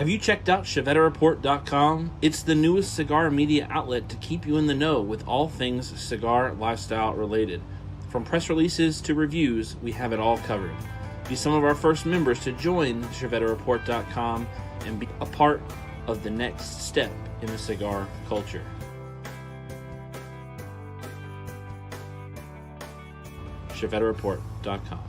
Have you checked out ChevetteReport.com? It's the newest cigar media outlet to keep you in the know with all things cigar lifestyle related. From press releases to reviews, we have it all covered. Be some of our first members to join ChevetteReport.com and be a part of the next step in the cigar culture. ChevetteReport.com.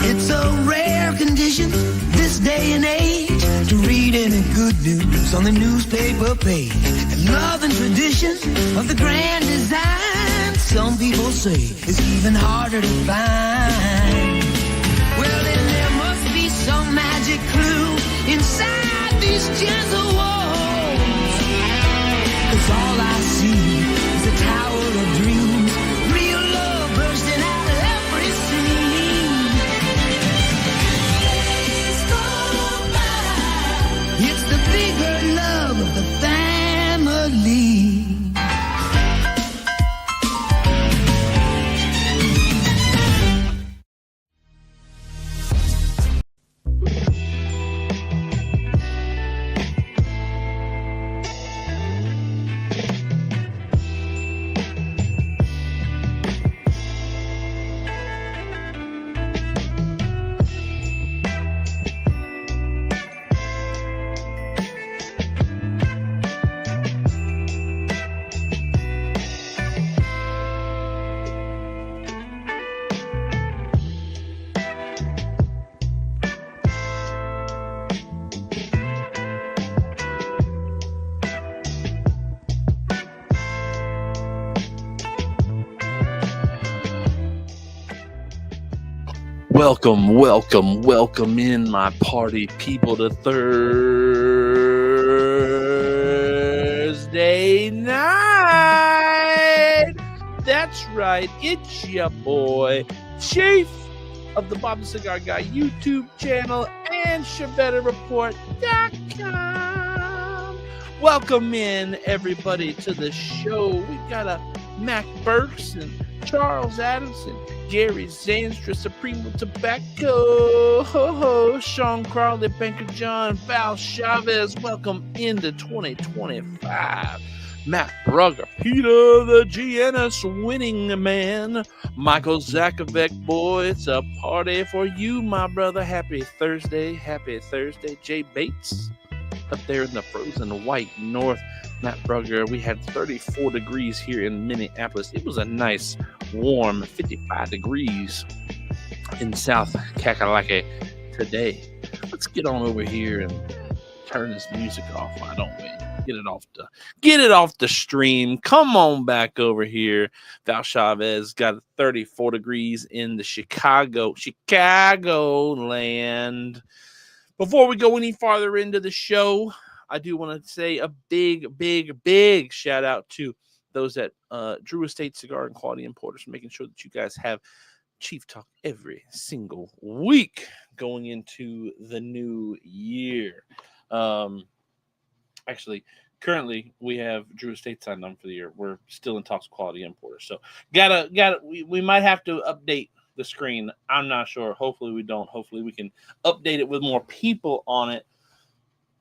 It's a rare condition this day and age to read any good news on the newspaper page. The love and tradition of the grand design, some people say, is even harder to find. Well, then there must be some magic clue inside these gentle walls. 'Cause all I see is a tower of dreams, real love bursting out of every scene. It's the bigger love of the family. Welcome in, my party people, to Thursday night. That's right, it's your boy, Chief of the Bob the Cigar Guy YouTube channel and ChevetteReport.com. Welcome in, everybody, to the show. We've got a Mac Burks and Charles Adamson, Gary Zanstra, Supremo Tobacco, Sean Crowley, Banker John, Val Chavez. Welcome into 2025. Matt Brugger, Peter the GNS winning man, Michael Zakovic. Boy, it's a party for you, my brother. Happy Thursday. Jay Bates up there in the frozen white north. Matt Brugger, we had 34 degrees here in Minneapolis. It was a nice, warm 55 degrees in South Kakalaki today. Let's get on over here and turn this music off, why don't we? Get it off the stream. Come on back over here. Val Chavez got 34 degrees in the Chicago land. Before we go any farther into the show, I do want to say a big shout out to those at Drew Estate Cigar and Quality Importers for making sure that you guys have Chief Talk every single week going into the new year. Actually, currently we have Drew Estate signed on for the year. We're still in talks with Quality Importers, so we might have to update the screen. I'm not sure. Hopefully we don't. Hopefully we can update it with more people on it.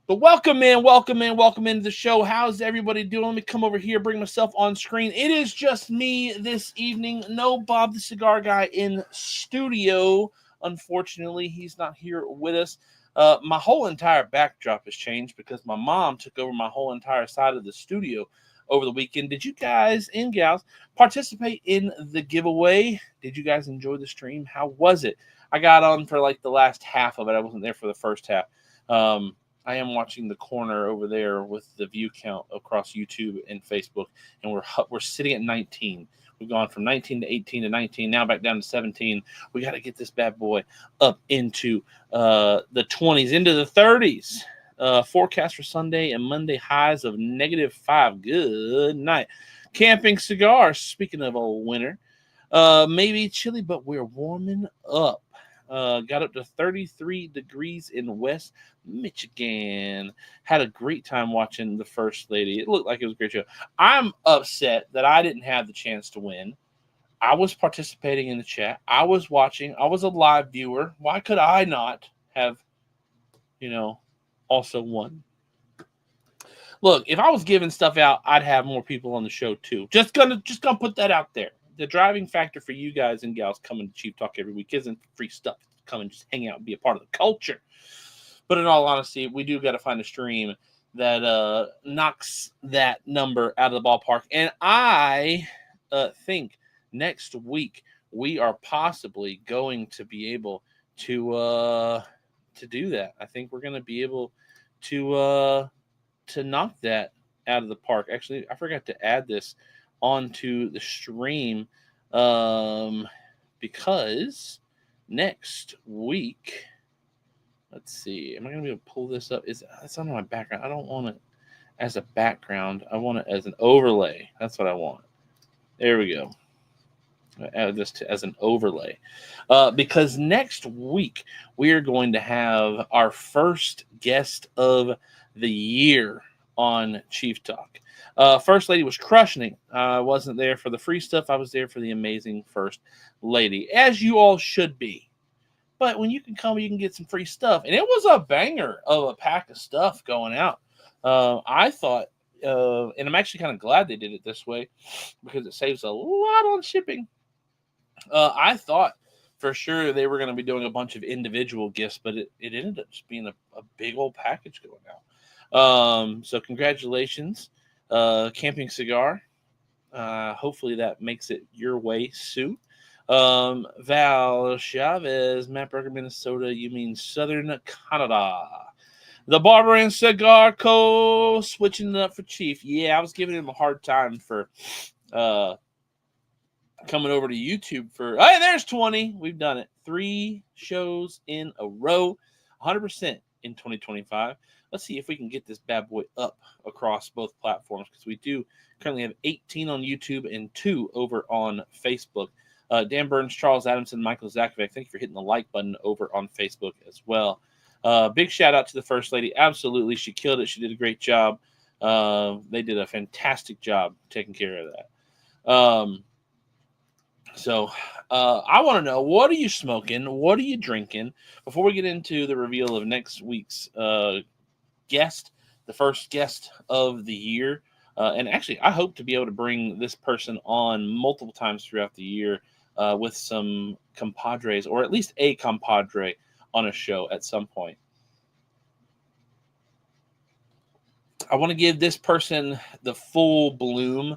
But welcome into the show. How's everybody doing? Let me come over here, bring myself on screen. It is just me this evening. No Bob the Cigar Guy in studio. Unfortunately, he's not here with us. My whole entire backdrop has changed because my mom took over my whole entire side of the studio over the weekend. Did you guys and gals participate in the giveaway? Did you guys enjoy the stream? How was it? I got on for like the last half of it. I wasn't there for the first half. I am watching the corner over there with the view count across YouTube and Facebook, and we're sitting at 19. We've gone from 19 to 18 to 19, now back down to 17. We got to get this bad boy up into the 20s, into the 30s. Forecast for Sunday and Monday, highs of -5. Good night. Camping cigars, speaking of old winter, maybe chilly, but we're warming up. Got up to 33 degrees in West Michigan. Had a great time watching the First Lady. It looked like it was a great show. I'm upset that I didn't have the chance to win. I was participating in the chat. I was watching. I was a live viewer. Why could I not have, also won? Look, if I was giving stuff out, I'd have more people on the show too. Just gonna put that out there. The driving factor for you guys and gals coming to Chief Talk every week isn't free stuff. Come and just hang out and be a part of the culture. But in all honesty, we do got to find a stream that knocks that number out of the ballpark. And I think next week we are possibly going to be able to do that. I think we're going to be able to knock that out of the park. Actually, I forgot to add this onto the stream because next week, let's see, am I going to be able to pull this up? It's on my background. I don't want it as a background. I want it as an overlay. That's what I want. There we go. I add this as an overlay because next week we are going to have our first guest of the year on Chief Talk. First Lady was crushing it. I wasn't there for the free stuff. I was there for the amazing First Lady, as you all should be. But when you can come, you can get some free stuff. And it was a banger of a pack of stuff going out. I thought, and I'm actually kind of glad they did it this way because it saves a lot on shipping. I thought for sure they were going to be doing a bunch of individual gifts, but it ended up just being a big old package going out. So congratulations, Camping Cigar. Hopefully that makes it your way soon. Val Chavez, Matt Berger, Minnesota. You mean Southern Canada? The Barber and Cigar Co. switching it up for Chief. Yeah, I was giving him a hard time for coming over to YouTube for. Hey, there's 20. We've done it. 3 shows in a row, 100% in 2025. Let's see if we can get this bad boy up across both platforms because we do currently have 18 on YouTube and 2 over on Facebook. Dan Burns, Charles Adamson, Michael Zakovic, thank you for hitting the like button over on Facebook as well. Big shout out to the First Lady. Absolutely. She killed it. She did a great job. They did a fantastic job taking care of that. So I want to know, what are you smoking? What are you drinking? Before we get into the reveal of next week's guest, the first guest of the year. And actually, I hope to be able to bring this person on multiple times throughout the year with some compadres, or at least a compadre on a show at some point. I want to give this person the full bloom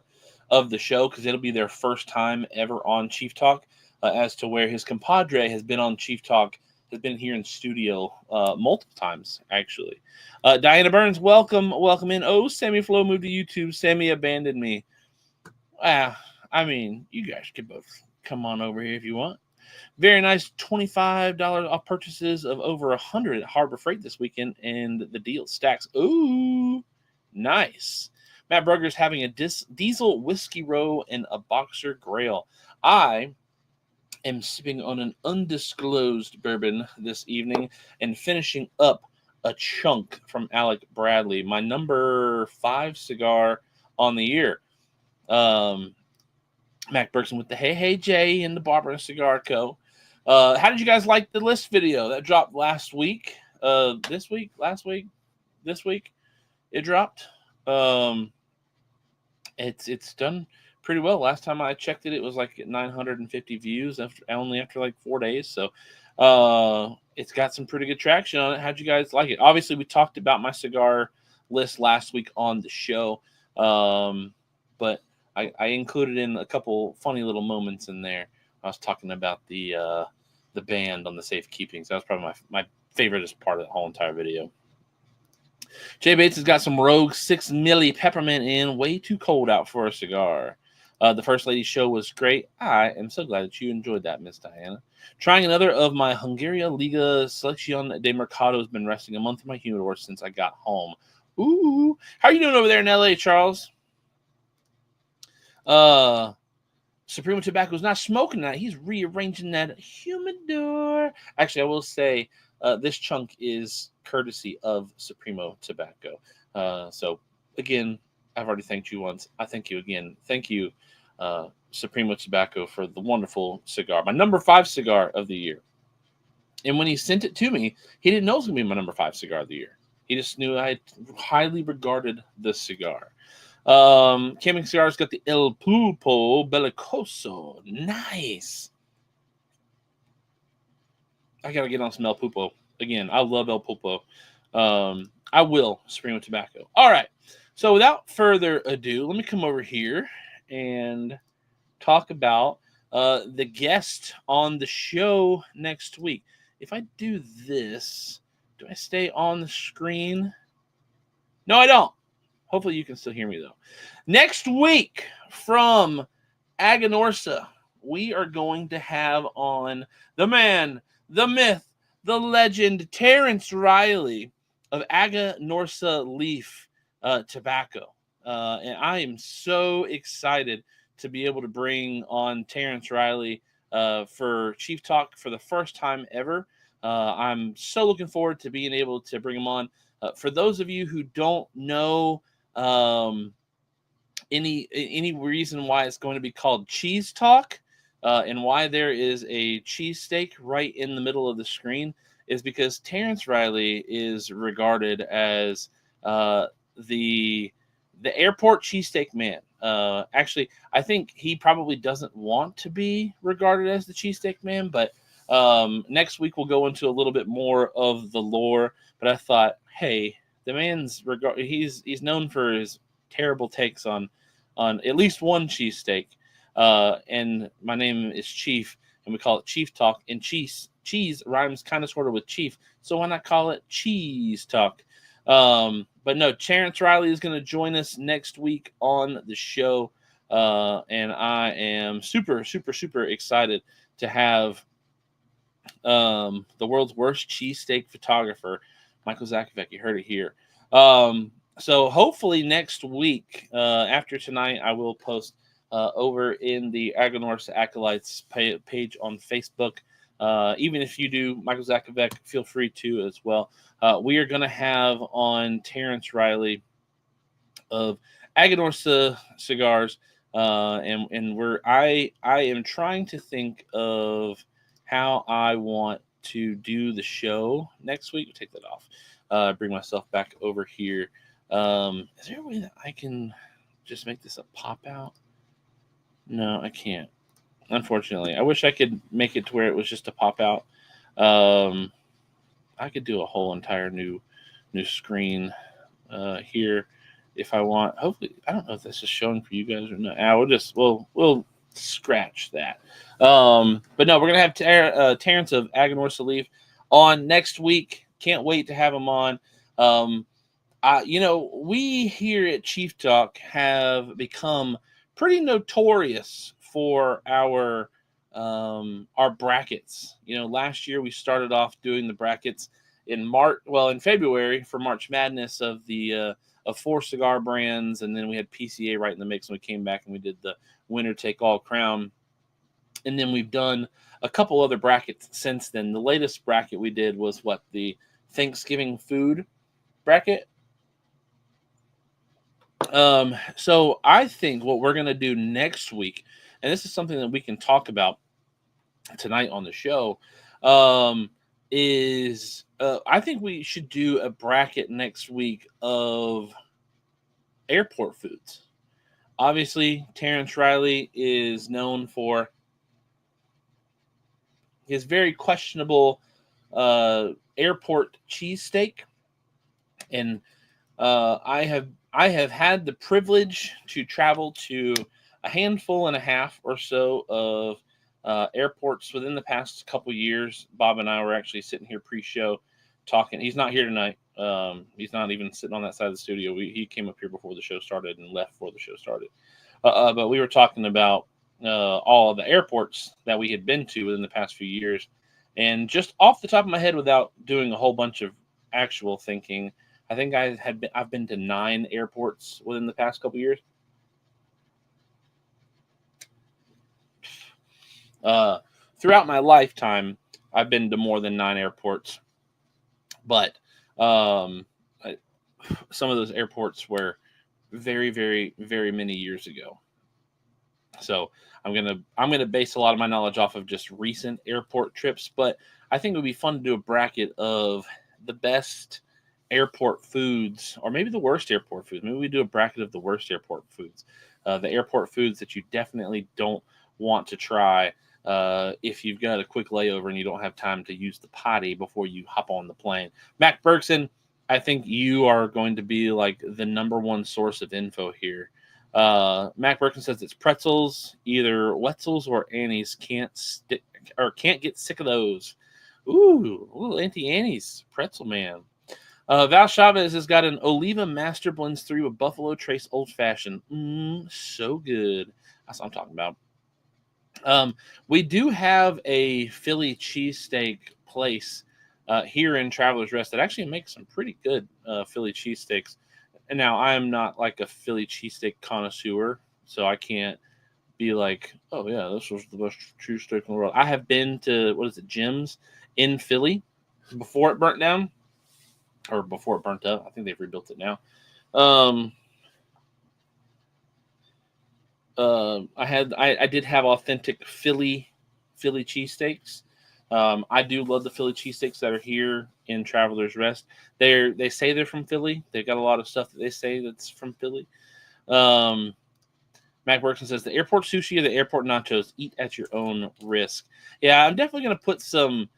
of the show because it'll be their first time ever on Chief Talk, as to where his compadre has been on Chief Talk, has been here in studio multiple times, actually. Diana Burns, welcome in. Oh, Sammy Flo moved to YouTube. Sammy abandoned me. I mean, you guys can both come on over here if you want. Very nice, $25 off purchases of over 100 at Harbor Freight this weekend, and the deal stacks. Ooh, nice. Matt Berger's having a diesel whiskey row and a boxer grail. I am sipping on an undisclosed bourbon this evening and finishing up a chunk from Alec Bradley, my number 5 cigar on the year. Mac Bergson with the Hey Jay and the Barber and Cigar Co. How did you guys like the list video that dropped last week? This week it dropped. It's done pretty well. Last time I checked it, it was like 950 views after like 4 days. So it's got some pretty good traction on it. How'd you guys like it? Obviously, we talked about my cigar list last week on the show, but I included in a couple funny little moments in there. I was talking about the band on the safekeeping. So that was probably my favoriteest part of the whole entire video. Jay Bates has got some Rogue 6 milli peppermint in. Way too cold out for a cigar. The First Lady show was great. I am so glad that you enjoyed that, Miss Diana. Trying another of my Hungaria Liga Selección de Mercado has been resting a month in my humidor since I got home. Ooh. How are you doing over there in LA, Charles? Supremo Tobacco's not smoking that. He's rearranging that humidor. Actually, I will say this chunk is courtesy of Supremo Tobacco. So, again, I've already thanked you once. I thank you again. Thank you, Supremo Tobacco, for the wonderful cigar. My number 5 cigar of the year. And when he sent it to me, he didn't know it was going to be my number 5 cigar of the year. He just knew I highly regarded this cigar. Camping Cigars got the El Pulpo Bellicoso. Nice. I got to get on some El Pulpo. Again, I love El Pulpo. I will, Supremo Tobacco. All right. So without further ado, let me come over here and talk about the guest on the show next week. If I do this, do I stay on the screen? No, I don't. Hopefully you can still hear me, though. Next week from Aganorsa, we are going to have on the man, the myth, the legend, Terrence Riley of Aganorsa Leaf Tobacco. And I am so excited to be able to bring on Terrence Riley for Chief Talk for the first time ever. I'm so looking forward to being able to bring him on. For those of you who don't know any reason why it's going to be called Cheese Talk and why there is a cheesesteak right in the middle of the screen is because Terrence Riley is regarded as the airport cheesesteak man. Actually, I think he probably doesn't want to be regarded as the cheesesteak man, but next week we'll go into a little bit more of the lore. But I thought, hey, the man's he's known for his terrible takes on at least one cheesesteak. And my name is Chief, and we call it Chief Talk. And cheese rhymes kind of sort of with chief, so why not call it Cheese Talk? But no, Terrence Riley is going to join us next week on the show, and I am super, super, super excited to have the world's worst cheesesteak photographer, Michael Zakovic. You heard it here. So hopefully next week, after tonight, I will post over in the Aganorsa Acolytes page on Facebook. Even if you do, Michael Zakovic, feel free to as well. We are going to have on Terrence Riley of Aganorsa Cigars, and I am trying to think of how I want to do the show next week. Take that off. Bring myself back over here. Is there a way that I can just make this a pop out? No, I can't. Unfortunately, I wish I could make it to where it was just a pop out. I could do a whole entire new screen here if I want. Hopefully, I don't know if this is showing for you guys or not. We'll scratch that. But no, we're gonna have Terrence of Aganorsa Leaf on next week. Can't wait to have him on. We here at Chief Talk have become pretty notorious for our brackets. Last year we started off doing the brackets in February for March Madness of the of 4 cigar brands, and then we had PCA right in the mix, and we came back and we did the winner take all crown. And then we've done a couple other brackets since then. The latest bracket we did was the Thanksgiving food bracket. So I think what we're going to do next week, and this is something that we can talk about tonight on the show, is I think we should do a bracket next week of airport foods. Obviously, Terrence Riley is known for his very questionable airport cheesesteak, and I have had the privilege to travel to a handful and a half or so of airports within the past couple years. Bob and I were actually sitting here pre-show talking. He's not here tonight. He's not even sitting on that side of the studio. He came up here before the show started and left before the show started. But we were talking about all of the airports that we had been to within the past few years. And just off the top of my head, without doing a whole bunch of actual thinking, I think I've been to 9 airports within the past couple years. Throughout my lifetime, I've been to more than 9 airports, but some of those airports were very, very, very many years ago. So I'm gonna base a lot of my knowledge off of just recent airport trips, but I think it would be fun to do a bracket of the best airport foods, or maybe the worst airport foods. Maybe we do a bracket of the worst airport foods, the airport foods that you definitely don't want to try if you've got a quick layover and you don't have time to use the potty before you hop on the plane. Mac Bergson, I think you are going to be like the number one source of info here. Mac Bergson says it's pretzels, either Wetzel's or Annie's. Can't get sick of those. Ooh, a little Auntie Annie's pretzel man. Val Chavez has got an Oliva Master Blends 3 with Buffalo Trace Old Fashioned. So good. That's what I'm talking about. We do have a Philly cheesesteak place here in Travelers Rest that actually makes some pretty good Philly cheesesteaks. And now I am not like a Philly cheesesteak connoisseur, so I can't be like, oh yeah, this was the best cheesesteak in the world. I have been to, Jim's in Philly before it burnt down, or before it burnt up. I think they've rebuilt it now. I did have authentic Philly cheesesteaks. I do love the Philly cheesesteaks that are here in Travelers Rest. They say they're from Philly. They've got a lot of stuff that they say that's from Philly. Mac Bergson says the airport sushi or the airport nachos, eat at your own risk. Yeah, I'm definitely going to put some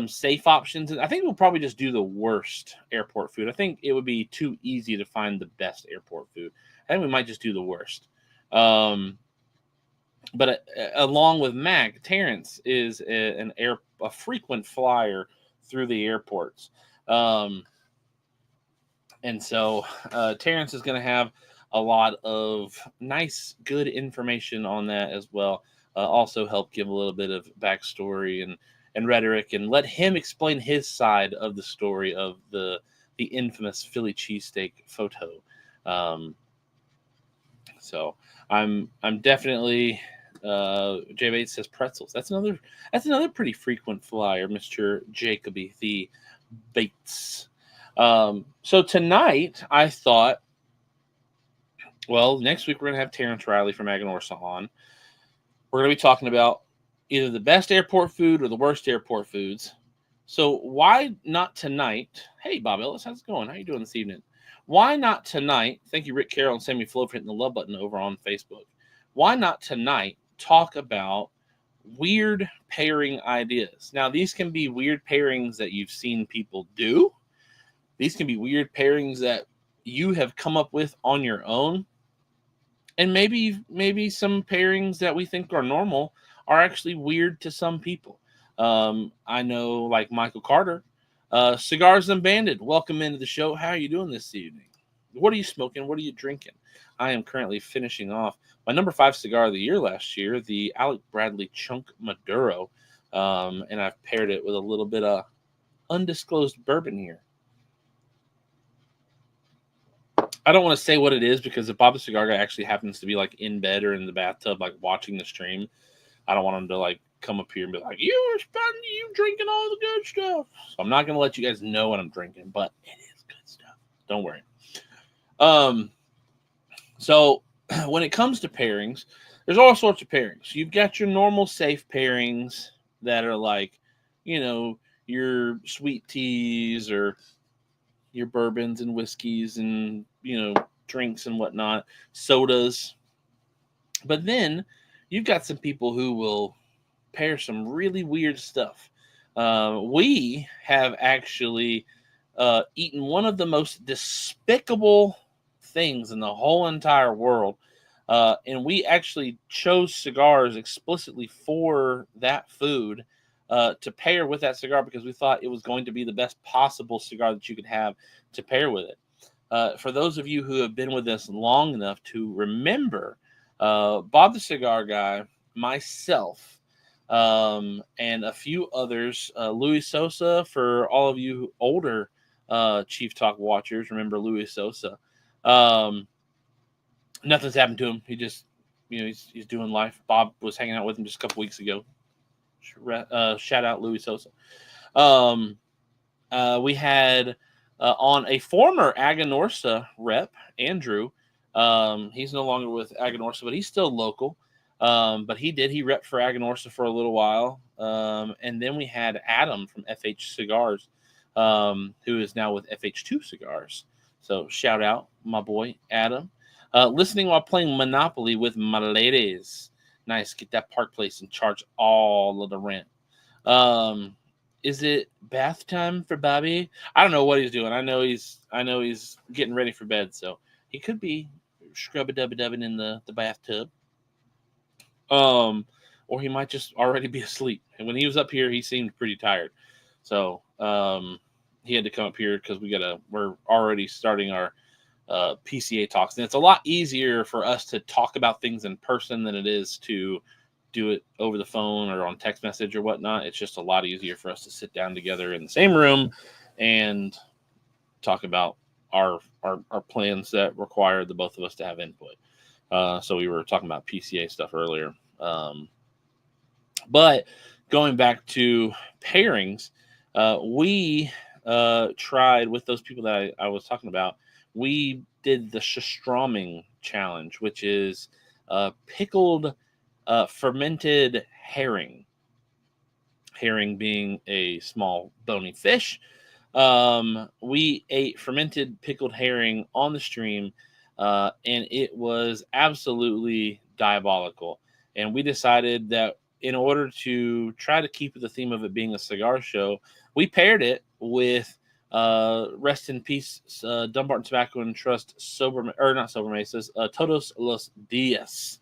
safe options. I think we'll probably just do the worst airport food. I think it would be too easy to find the best airport food. I think we might just do the worst. But along with Mac, Terrence is a frequent flyer through the airports. And so Terrence is going to have a lot of nice, good information on that as well. Also help give a little bit of backstory and rhetoric, and let him explain his side of the story of the infamous Philly cheesesteak photo. So I'm definitely Jay Bates says pretzels. That's another pretty frequent flyer, Mr. Jacoby the Bates. So tonight I thought, well, next week we're gonna have Terrence Riley from Aganorsa on. We're gonna be talking about either the best airport food or the worst airport foods. So why not tonight? Hey, Bob Ellis, how's it going? How you doing this evening? Why not tonight? Thank you, Rick Carroll and Sammy Flo, for hitting the love button over on Facebook. Why not tonight talk about weird pairing ideas? Now, these can be weird pairings that you've seen people do. These can be weird pairings that you have come up with on your own. And maybe some pairings that we think are normal are actually weird to some people. I know, like Michael Carter, Cigars Unbanded. Welcome into the show. How are you doing this evening? What are you smoking? What are you drinking? I am currently finishing off my number 5 cigar of the year last year, the Alec Bradley Chunk Maduro, and I've paired it with a little bit of undisclosed bourbon here. I don't want to say what it is, because if Bob the Cigar Guy actually happens to be like in bed or in the bathtub, like watching the stream, I don't want him to like come up here and be like, you drinking all the good stuff. So I'm not going to let you guys know what I'm drinking, but it is good stuff. Don't worry. So when it comes to pairings, there's all sorts of pairings. You've got your normal safe pairings that are like, your sweet teas or your bourbons and whiskeys and, drinks and whatnot, sodas. But then you've got some people who will pair some really weird stuff. We have actually eaten one of the most despicable things in the whole entire world. And we actually chose cigars explicitly for that food. to pair with that cigar because we thought it was going to be the best possible cigar that you could have to pair with it. For those of you who have been with us long enough to remember, Bob the Cigar Guy, myself, and a few others, Louis Sosa, for all of you older Chief Talk watchers, remember Louis Sosa. Um, Nothing's happened to him. He just, he's doing life. Bob was hanging out with him just a couple weeks ago. Shout out Louis Sosa. Um, we had on a former Aganorsa rep, Andrew. He's no longer with Aganorsa, but he's still local. But he repped for Aganorsa for a little while. And then we had Adam from FH Cigars, who is now with FH2 Cigars. So shout out my boy Adam. Listening while playing Monopoly with my ladies. Nice. Get that Park Place and charge all of the rent. Is it bath time for Bobby? I don't know what he's doing. I know he's getting ready for bed, so he could be scrub-a-dub-a-dubbing in the bathtub. Or he might just already be asleep. And when he was up here, he seemed pretty tired. So he had to come up here because we're already starting our PCA talks. And it's a lot easier for us to talk about things in person than it is to do it over the phone or on text message or whatnot. It's just a lot easier for us to sit down together in the same room and talk about our plans that require the both of us to have input. So we were talking about PCA stuff earlier. But going back to pairings, we tried with those people that I was talking about. We did the Shastroming challenge, which is pickled fermented herring. Herring being a small bony fish. We ate fermented pickled herring on the stream, and it was absolutely diabolical. And we decided that in order to try to keep the theme of it being a cigar show, we paired it with rest in peace, Dumbarton Tobacco and Trust not Sober Mesas, Todos los Dias.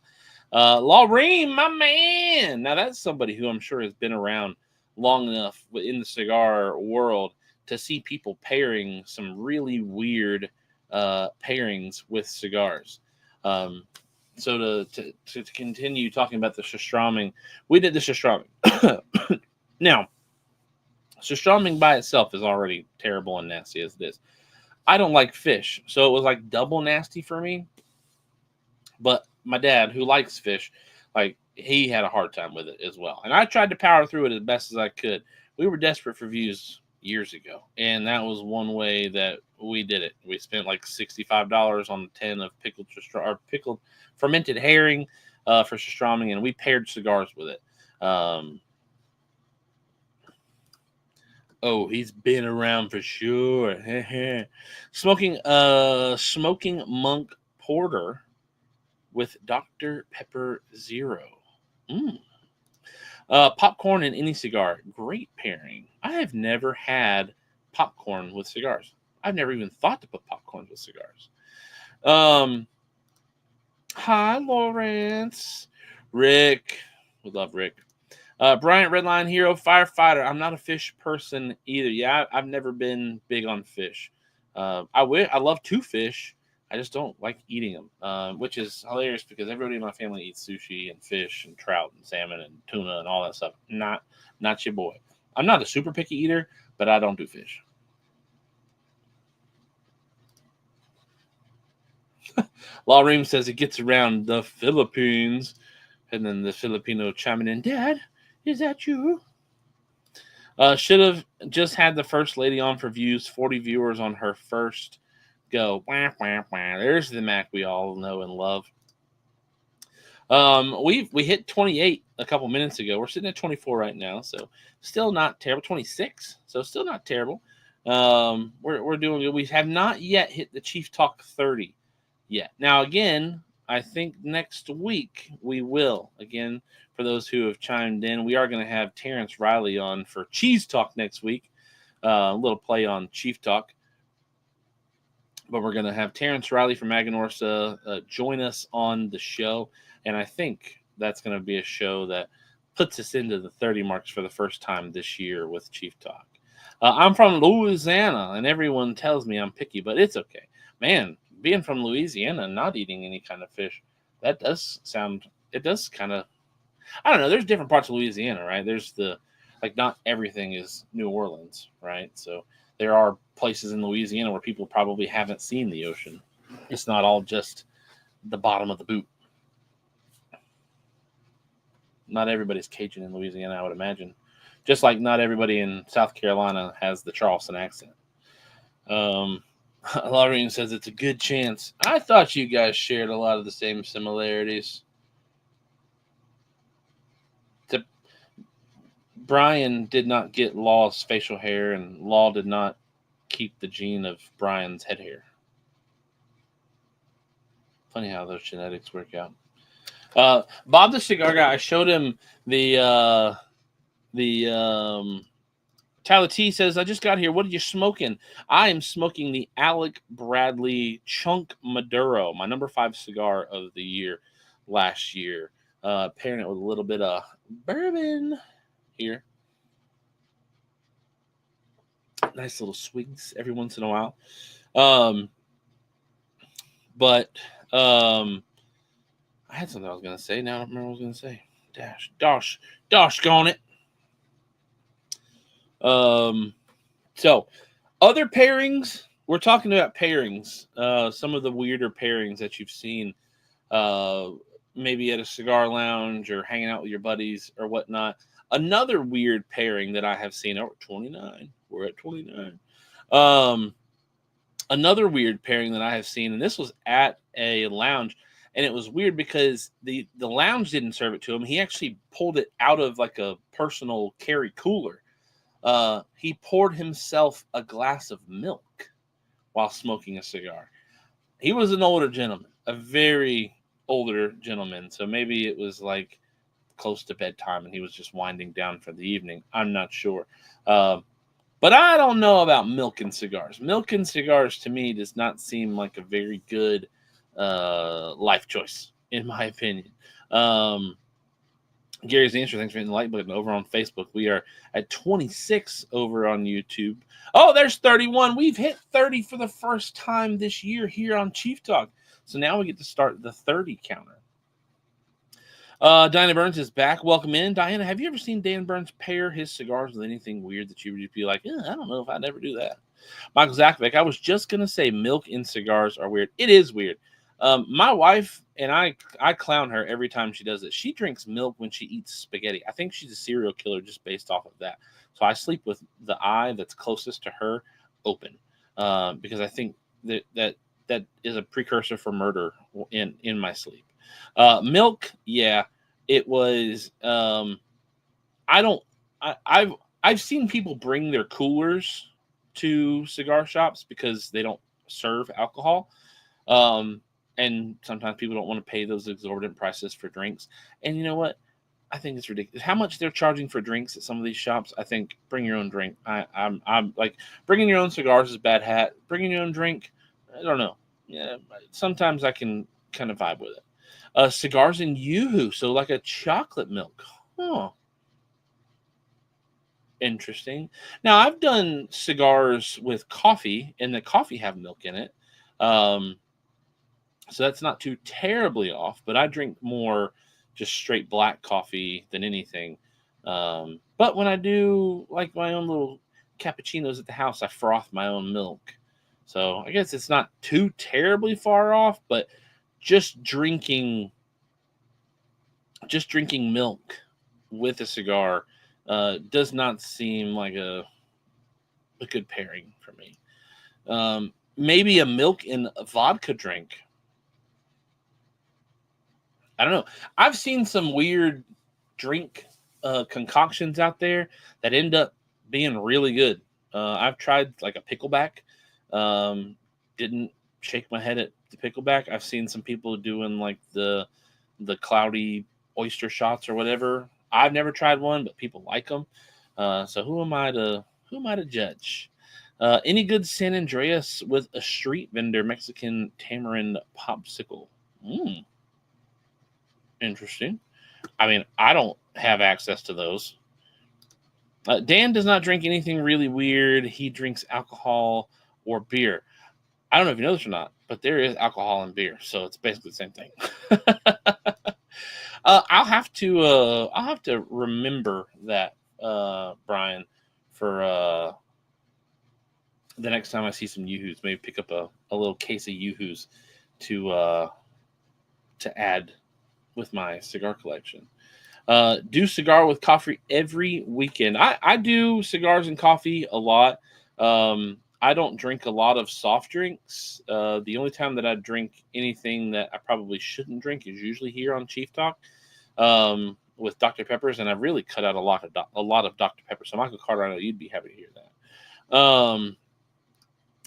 Laureen, my man. Now that's somebody who I'm sure has been around long enough in the cigar world to see people pairing some really weird pairings with cigars. So to continue talking about the Shastroming, we did the Shastroming. Now, Shastroming by itself is already terrible and nasty as it is. I don't like fish, so it was like double nasty for me. But my dad, who likes fish, like he had a hard time with it as well. And I tried to power through it as best as I could. We were desperate for views years ago, and that was one way that we did it. We spent like $65 on a 10 of pickled fermented herring for Shastroming, and we paired cigars with it. Oh, he's been around for sure. Smoking Monk Porter with Dr. Pepper Zero. Popcorn and any cigar. Great pairing. I have never had popcorn with cigars. I've never even thought to put popcorn with cigars. Hi, Lawrence. Rick. We love Rick. Bryant, Redline Hero, Firefighter. I'm not a fish person either. Yeah, I've never been big on fish. I love to fish. I just don't like eating them, which is hilarious because everybody in my family eats sushi and fish and trout and salmon and tuna and all that stuff. Not your boy. I'm not a super picky eater, but I don't do fish. Law Ream says it gets around the Philippines. And then the Filipino chiming in, Dad, is that you? Should have just had the first lady on for views. 40 viewers on her first go. Wah, wah, wah. There's the Mac we all know and love. We hit 28 a couple minutes ago. We're sitting at 24 right now, so still not terrible. 26, so still not terrible. We're doing good. We have not yet hit the Chief Talk 30 yet. Now again, I think next week we will. Again, for those who have chimed in, we are going to have Terrence Riley on for Cheese Talk next week. A little play on Chief Talk. But we're going to have Terrence Riley from Aganorsa join us on the show. And I think that's going to be a show that puts us into the 30 marks for the first time this year with Chief Talk. I'm from Louisiana, and everyone tells me I'm picky, but it's okay. Man, being from Louisiana and not eating any kind of fish, that does sound, it does kind of, I don't know. There's different parts of Louisiana, right? There's like, not everything is New Orleans, right? So there are places in Louisiana where people probably haven't seen the ocean. It's not all just the bottom of the boot. Not everybody's Cajun in Louisiana, I would imagine. Just like not everybody in South Carolina has the Charleston accent. Um, Laureen says it's a good chance. I thought you guys shared a lot of the same similarities. Brian did not get Law's facial hair, and Law did not keep the gene of Brian's head hair. Funny how those genetics work out. Bob the cigar guy, I showed him the Tyler T says, I just got here. What are you smoking? I am smoking the Alec Bradley Chunk Maduro, my number 5 cigar of the year last year. Pairing it with a little bit of bourbon here. Nice little swigs every once in a while. But I had something I was going to say. Now I don't remember what I was going to say. Dosh gone it. So other pairings, we're talking about pairings, some of the weirder pairings that you've seen, maybe at a cigar lounge or hanging out with your buddies or whatnot. Another weird pairing that I have seen, 29, we're at 29. Another weird pairing that I have seen, and this was at a lounge, and it was weird because the lounge didn't serve it to him. He actually pulled it out of like a personal carry cooler. He poured himself a glass of milk while smoking a cigar. He was an older gentleman, a very older gentleman. So maybe it was like close to bedtime and he was just winding down for the evening. I'm not sure. But I don't know about milk and cigars. Milk and cigars to me does not seem like a very good life choice, in my opinion. Gary's the answer. Thanks for hitting the like button over on Facebook. We are at 26 over on YouTube. Oh, there's 31. We've hit 30 for the first time this year here on Chief Talk. So now we get to start the 30 counter. Diana Burns is back. Welcome in. Diana, have you ever seen Dan Burns pair his cigars with anything weird that you would be like, I don't know if I'd ever do that? Michael Zakovic, I was just going to say milk in cigars are weird. It is weird. My wife and I clown her every time she does it. She drinks milk when she eats spaghetti. I think she's a serial killer just based off of that. So I sleep with the eye that's closest to her open because I think that is a precursor for murder in my sleep. Milk, yeah, it was. I've seen people bring their coolers to cigar shops because they don't serve alcohol. And sometimes people don't want to pay those exorbitant prices for drinks. And you know what? I think it's ridiculous. How much they're charging for drinks at some of these shops. I think bring your own drink. I'm like, bringing your own cigars is bad hat. Bringing your own drink, I don't know. Yeah, sometimes I can kind of vibe with it. Cigars in Yoo-hoo, so like a chocolate milk. Huh. Interesting. Now I've done cigars with coffee, and the coffee have milk in it. So that's not too terribly off, but I drink more just straight black coffee than anything. But when I do like my own little cappuccinos at the house, I froth my own milk. So I guess it's not too terribly far off, but just drinking milk with a cigar does not seem like a good pairing for me. Maybe a milk and a vodka drink. I don't know. I've seen some weird drink concoctions out there that end up being really good. I've tried like a pickleback. Didn't shake my head at the pickleback. I've seen some people doing like the cloudy oyster shots or whatever. I've never tried one, but people like them. So who am I to judge? Any good San Andreas with a street vendor Mexican tamarind popsicle? Interesting. I mean, I don't have access to those. Dan does not drink anything really weird. He drinks alcohol or beer. I don't know if you know this or not, but there is alcohol in beer, so it's basically the same thing. I'll have to remember that, Brian, for the next time I see some Yoo-Hoos. Maybe pick up a little case of Yoo-Hoos to add with my cigar collection. Do cigar with coffee every weekend. I do cigars and coffee a lot. I don't drink a lot of soft drinks. The only time that I drink anything that I probably shouldn't drink is usually here on Chief Talk, with Dr. Peppers, and I've really cut out a lot of Dr. Pepper. So Michael Carter, I know you'd be happy to hear that.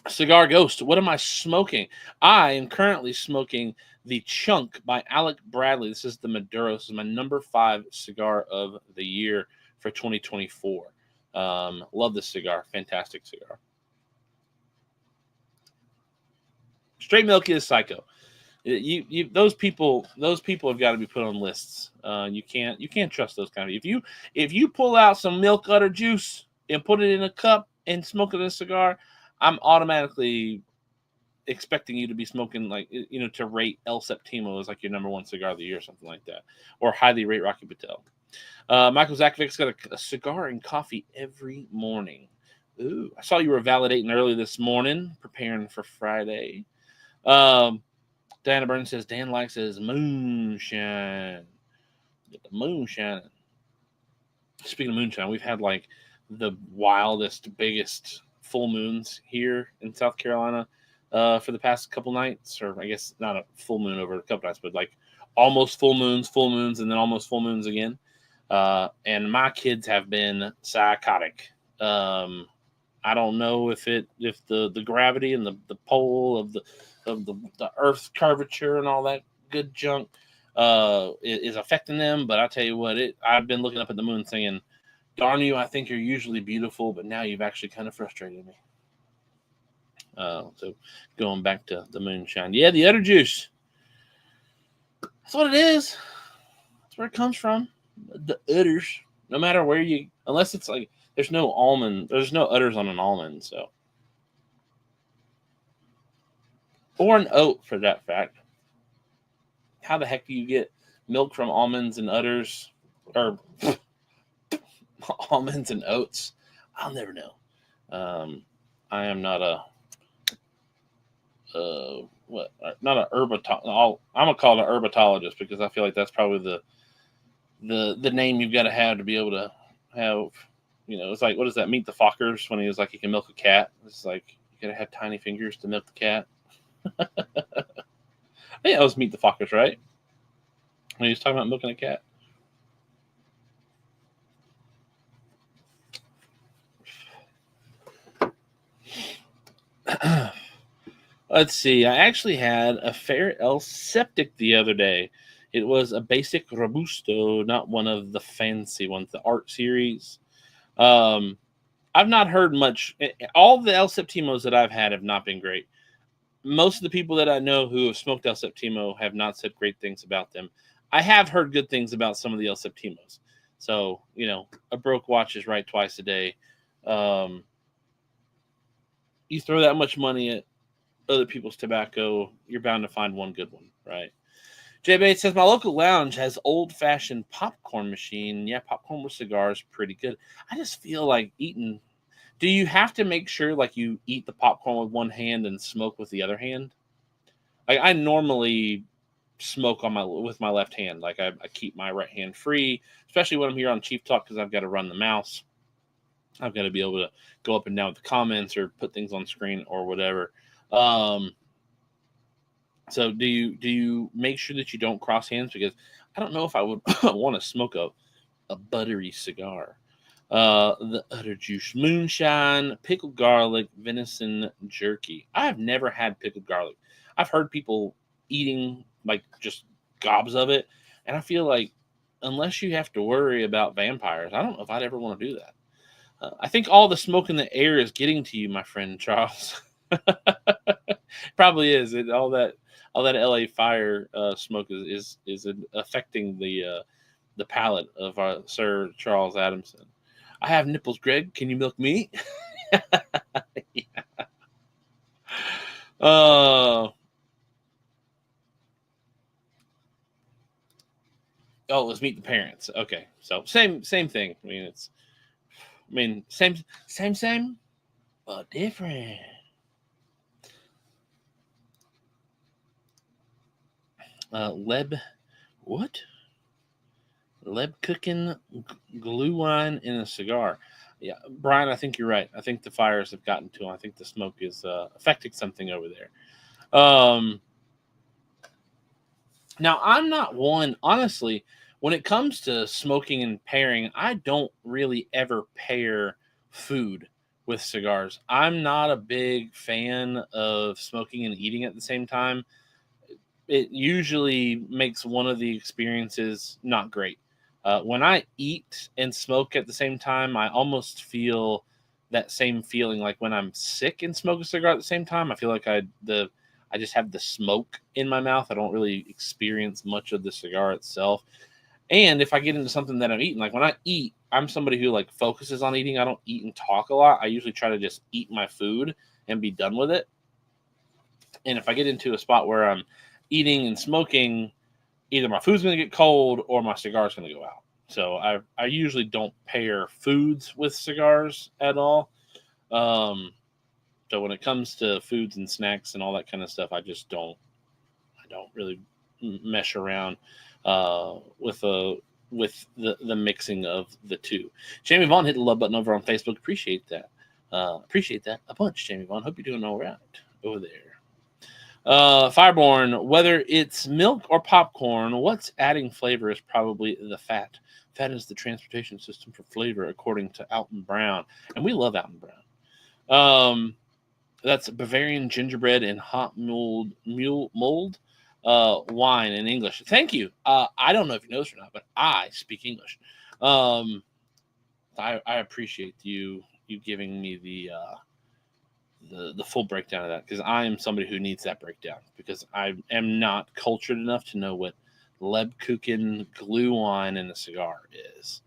Cigar Ghost. What am I smoking? I am currently smoking the Chunk by Alec Bradley. This is the Maduro. This is my number 5 cigar of the year for 2024. Love this cigar. Fantastic cigar. Straight Milk is psycho. Those people have got to be put on lists. You can't trust those kind of. If you pull out some milk udder juice and put it in a cup and smoke it in a cigar, I'm automatically expecting you to be smoking, like, to rate El Septimo as like your number 1 cigar of the year or something like that, or highly rate Rocky Patel. Michael Zakovic's got a cigar and coffee every morning. Ooh, I saw you were validating early this morning, preparing for Friday. Diana Burns says Dan likes his moonshine. Get the moonshine. Speaking of moonshine, we've had like the wildest, biggest full moons here in South Carolina for the past couple nights, or I guess not a full moon over a couple nights, but like almost full moons, and then almost full moons again. And my kids have been psychotic. I don't know if the gravity and the pole of the Earth's curvature and all that good junk is affecting them. But I tell you what, I've been looking up at the moon saying, darn you, I think you're usually beautiful, but now you've actually kind of frustrated me. So going back to the moonshine. Yeah, the udder juice. That's what it is. That's where it comes from. The udders. No matter where unless it's like, there's no udders on an almond, so. Or an oat, for that fact. How the heck do you get milk from almonds and udders? Or almonds and oats? I'll never know. I am not not an herbatologist. I'm gonna call it an herbatologist because I feel like that's probably the name you've got to have be able to have. It's like, what is that? Meet the Fockers, when he was like, he can milk a cat. It's like, you gotta have tiny fingers to milk the cat. I think that was Meet the Fockers, right? When he was talking about milking a cat. Let's see. I actually had a Fair El Septic the other day. It was a basic Robusto, not one of the fancy ones, the art series. I've not heard much. All the El Septimos that I've had have not been great. Most of the people that I know who have smoked El Septimo have not said great things about them. I have heard good things about some of the El Septimos. So, a broke watch is right twice a day. You throw that much money at other people's tobacco, you're bound to find one good one, right? Jay Bates says, my local lounge has old-fashioned popcorn machine. Yeah, popcorn with cigars, pretty good. I just feel like eating. Do you have to make sure like you eat the popcorn with one hand and smoke with the other hand? Like, I normally smoke with my left hand. Like, I keep my right hand free, especially when I'm here on Chief Talk, because I've got to run the mouse. I've got to be able to go up and down with the comments or put things on screen or whatever. So do you make sure that you don't cross hands? Because I don't know if I would want to smoke a buttery cigar. The udder juice, moonshine, pickled garlic, venison jerky. I've never had pickled garlic. I've heard people eating like just gobs of it, and I feel like unless you have to worry about vampires, I don't know if I'd ever want to do that. I think all the smoke in the air is getting to you, my friend Charles. Probably is. All that LA fire smoke is affecting the the palate of our Sir Charles Adamson. I have nipples, Greg. Can you milk me? Yeah. Uh, oh, let's meet the parents. Okay, so same thing. Same, but different. Leb, what? Leb cooking glue wine in a cigar. Yeah, Brian, I think you're right. I think the fires have gotten to him. I think the smoke is affecting something over there. Now, I'm not one, honestly, when it comes to smoking and pairing, I don't really ever pair food with cigars. I'm not a big fan of smoking and eating at the same time. It usually makes one of the experiences not great. When I eat and smoke at the same time, I almost feel that same feeling like when I'm sick and smoke a cigar at the same time. I feel like I just have the smoke in my mouth. I don't really experience much of the cigar itself. And if I get into something that I'm eating, like when I eat, I'm somebody who like focuses on eating. I don't eat and talk a lot. I usually try to just eat my food and be done with it. And if I get into a spot where I'm eating and smoking, either my food's going to get cold or my cigar's going to go out. So I usually don't pair foods with cigars at all. Um, so when it comes to foods and snacks and all that kind of stuff, I don't really mesh around with the mixing of the two. Jamie Vaughn hit the love button over on Facebook. Appreciate that. Appreciate that a bunch, Jamie Vaughn. Hope you're doing all right over there. Fireborn, whether it's milk or popcorn, what's adding flavor is probably the fat. Fat is the transportation system for flavor, according to Alton Brown. And we love Alton Brown. That's Bavarian gingerbread and hot mold wine in English. Thank you. I don't know if you know this or not, but I speak English. I appreciate you giving me the full breakdown of that, because I am somebody who needs that breakdown, because I am not cultured enough to know what Lebkuchen glue wine in a cigar is.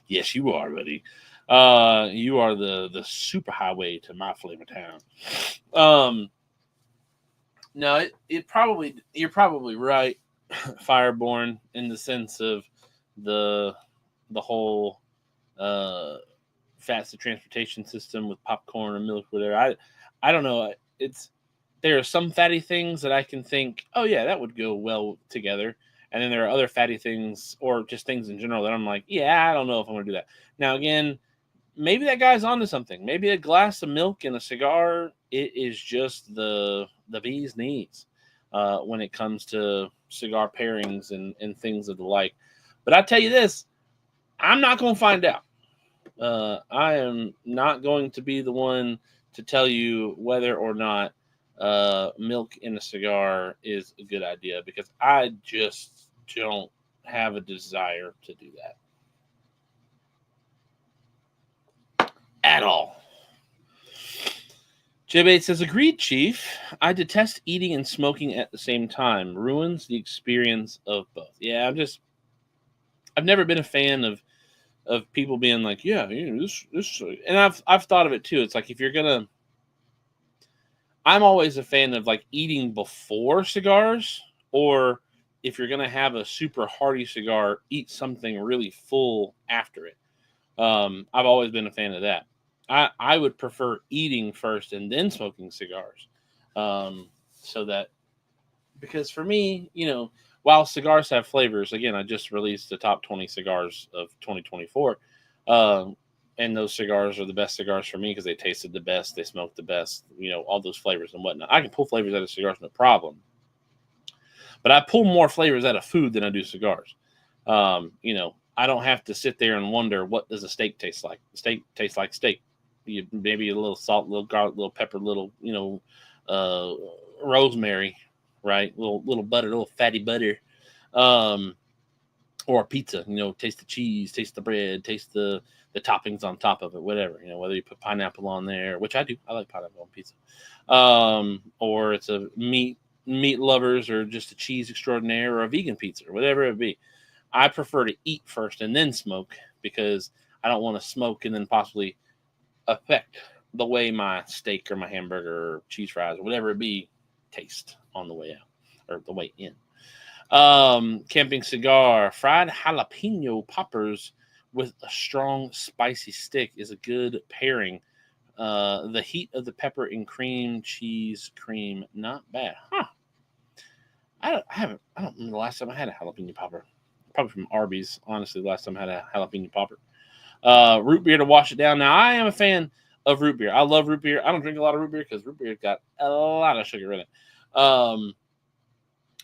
Yes, you are, buddy. You are the super highway to my flavor town. No, it probably, you're probably right, Fireborn, in the sense of the whole fats to transportation system with popcorn and milk, whatever. I don't know. There are some fatty things that I can think, oh yeah, that would go well together. And then there are other fatty things, or just things in general, that I'm like, yeah, I don't know if I'm gonna do that. Now again, maybe that guy's onto something. Maybe a glass of milk and a cigar, it is just the bee's knees when it comes to cigar pairings and things of the like. But I tell you this, I'm not going to find out. I am not going to be the one to tell you whether or not milk in a cigar is a good idea, because I just don't have a desire to do that at all. J-Bait says, agreed, Chief. I detest eating and smoking at the same time. Ruins the experience of both. Yeah, I've never been a fan of people being like, yeah, this, and I've thought of it too. It's like, if you're gonna, I'm always a fan of like eating before cigars, or if you're gonna have a super hearty cigar, eat something really full after it. I've always been a fan of that. I would prefer eating first and then smoking cigars, so that, because for me, while cigars have flavors, again, I just released the top 20 cigars of 2024. And those cigars are the best cigars for me because they tasted the best, they smoked the best, all those flavors and whatnot. I can pull flavors out of cigars, no problem. But I pull more flavors out of food than I do cigars. I don't have to sit there and wonder, what does a steak taste like? Steak tastes like steak. Maybe a little salt, a little garlic, a little pepper, a little, rosemary, right? Little butter, little fatty butter. Or a pizza, taste the cheese, taste the bread, taste the toppings on top of it, whatever, whether you put pineapple on there, which I do. I like pineapple on pizza. Or it's a meat meat lovers or just a cheese extraordinaire or a vegan pizza or whatever it be. I prefer to eat first and then smoke because I don't want to smoke and then possibly affect the way my steak or my hamburger or cheese fries or whatever it be taste on the way out or the way in. Camping cigar, fried jalapeno poppers with a strong spicy stick is a good pairing. The heat of the pepper and cream cheese cream, not bad, huh? I don't remember the last time I had a jalapeno popper. Probably from Arby's, honestly. The last time I had a jalapeno popper. Root beer to wash it down. Now I am a fan of root beer. I love root beer. I don't drink a lot of root beer because root beer's got a lot of sugar in it.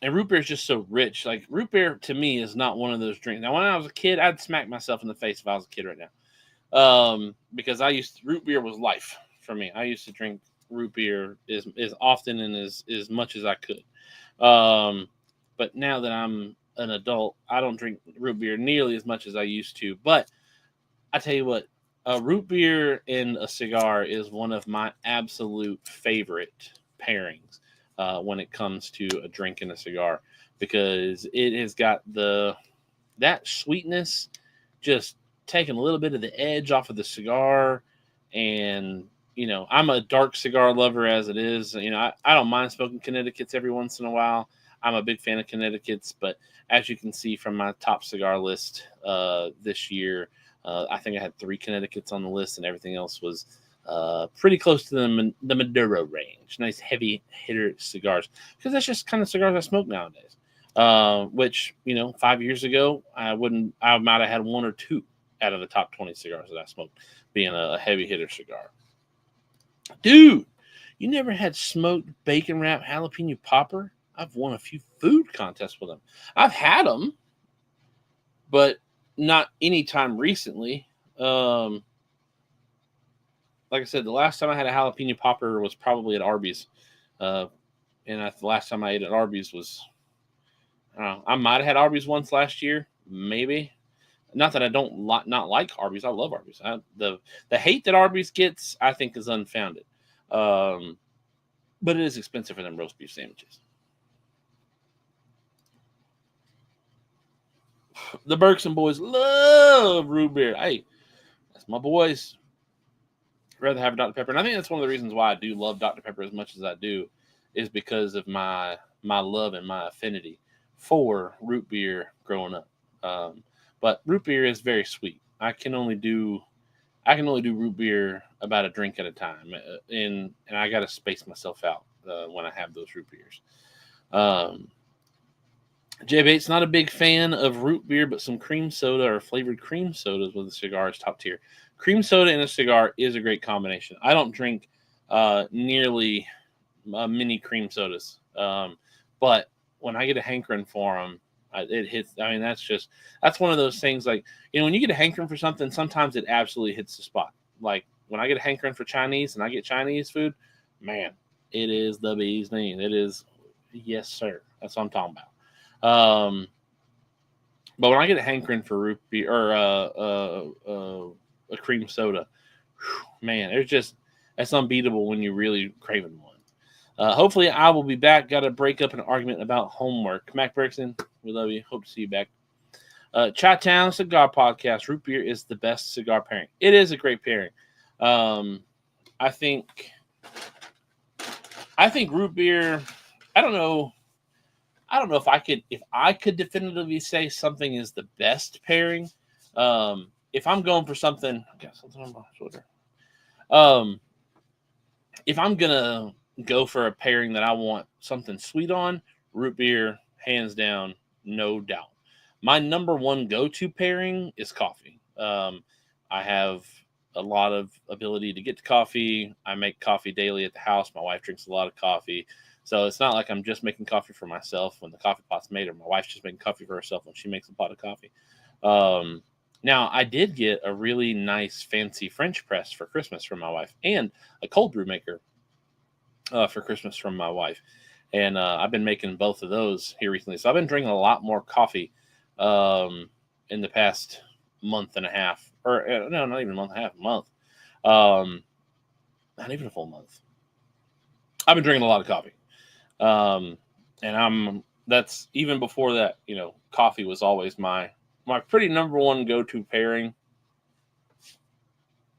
And root beer is just so rich. Like root beer to me is not one of those drinks. Now when I was a kid, I'd smack myself in the face if I was a kid right now. Because root beer was life for me. I used to drink root beer as often and as much as I could. But now that I'm an adult, I don't drink root beer nearly as much as I used to. But I tell you what, a root beer and a cigar is one of my absolute favorite pairings when it comes to a drink and a cigar because it has got that sweetness just taking a little bit of the edge off of the cigar. And I'm a dark cigar lover as it is. I don't mind smoking Connecticut's every once in a while. I'm a big fan of Connecticut's, but as you can see from my top cigar list this year, I think I had 3 Connecticut's on the list, and everything else was pretty close to the Maduro range. Nice heavy hitter cigars, because that's just kind of cigars I smoke nowadays. Which 5 years ago I might have had 1 or 2 out of the top 20 cigars that I smoked being a heavy hitter cigar. Dude, you never had smoked bacon wrap jalapeno popper? I've won a few food contests with them. I've had them, but not anytime recently. Like I said, the last time I had a jalapeno popper was probably at Arby's. And the last time I ate at Arby's was, I don't know, I might have had Arby's once last year, maybe. Not that I don't not like Arby's. I love Arby's. The hate that Arby's gets, I think, is unfounded. But it is expensive for them roast beef sandwiches. The Berkson boys love root beer. Hey, that's my boys. I'd rather have Dr. Pepper. And I think that's one of the reasons why I do love Dr. Pepper as much as I do, is because of my love and my affinity for root beer growing up. But root beer is very sweet. I can only do root beer about a drink at a time, and I got to space myself out when I have those root beers. Jay Bates, not a big fan of root beer, but some cream soda or flavored cream sodas with a cigar is top tier. Cream soda and a cigar is a great combination. I don't drink nearly many cream sodas, but when I get a hankering for them, it hits. I mean, that's one of those things. Like, when you get a hankering for something, sometimes it absolutely hits the spot. Like when I get a hankering for Chinese and I get Chinese food, man, it is the bee's knees. It is, yes sir. That's what I'm talking about. But when I get a hankering for root beer or a cream soda, man, it's unbeatable when you're really craving one. Hopefully I will be back. Got to break up an argument about homework. Mac Berkson, we love you. Hope to see you back. Chi-Town Cigar Podcast. Root beer is the best cigar pairing. It is a great pairing. I think root beer, I don't know if I could definitively say something is the best pairing. If I'm going for something, I got something on my shoulder. If I'm gonna go for a pairing that I want something sweet on, root beer, hands down, no doubt. My number one go-to pairing is coffee. I have a lot of ability to get to coffee. I make coffee daily at the house. My wife drinks a lot of coffee. So it's not like I'm just making coffee for myself when the coffee pot's made, or my wife's just making coffee for herself when she makes a pot of coffee. Now, I did get a really nice fancy French press for Christmas from my wife, and a cold brew maker for Christmas from my wife. And I've been making both of those here recently. So I've been drinking a lot more coffee in the past month and a half. Or no, not even a month and a half, a month. Not even a full month. I've been drinking a lot of coffee. And that's even before that. Coffee was always my pretty number one go to pairing.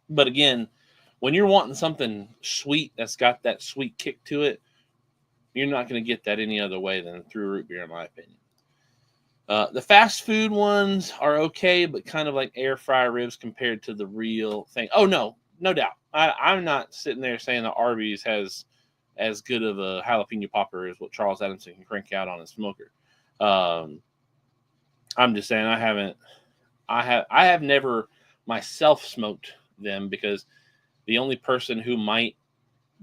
But again, when you're wanting something sweet that's got that sweet kick to it, you're not going to get that any other way than through root beer, in my opinion. The fast food ones are okay, but kind of like air fry ribs compared to the real thing. Oh no, no doubt. I'm not sitting there saying that Arby's has as good of a jalapeno popper as what Charles Adamson can crank out on his smoker. Um, I'm just saying I have never myself smoked them because the only person who might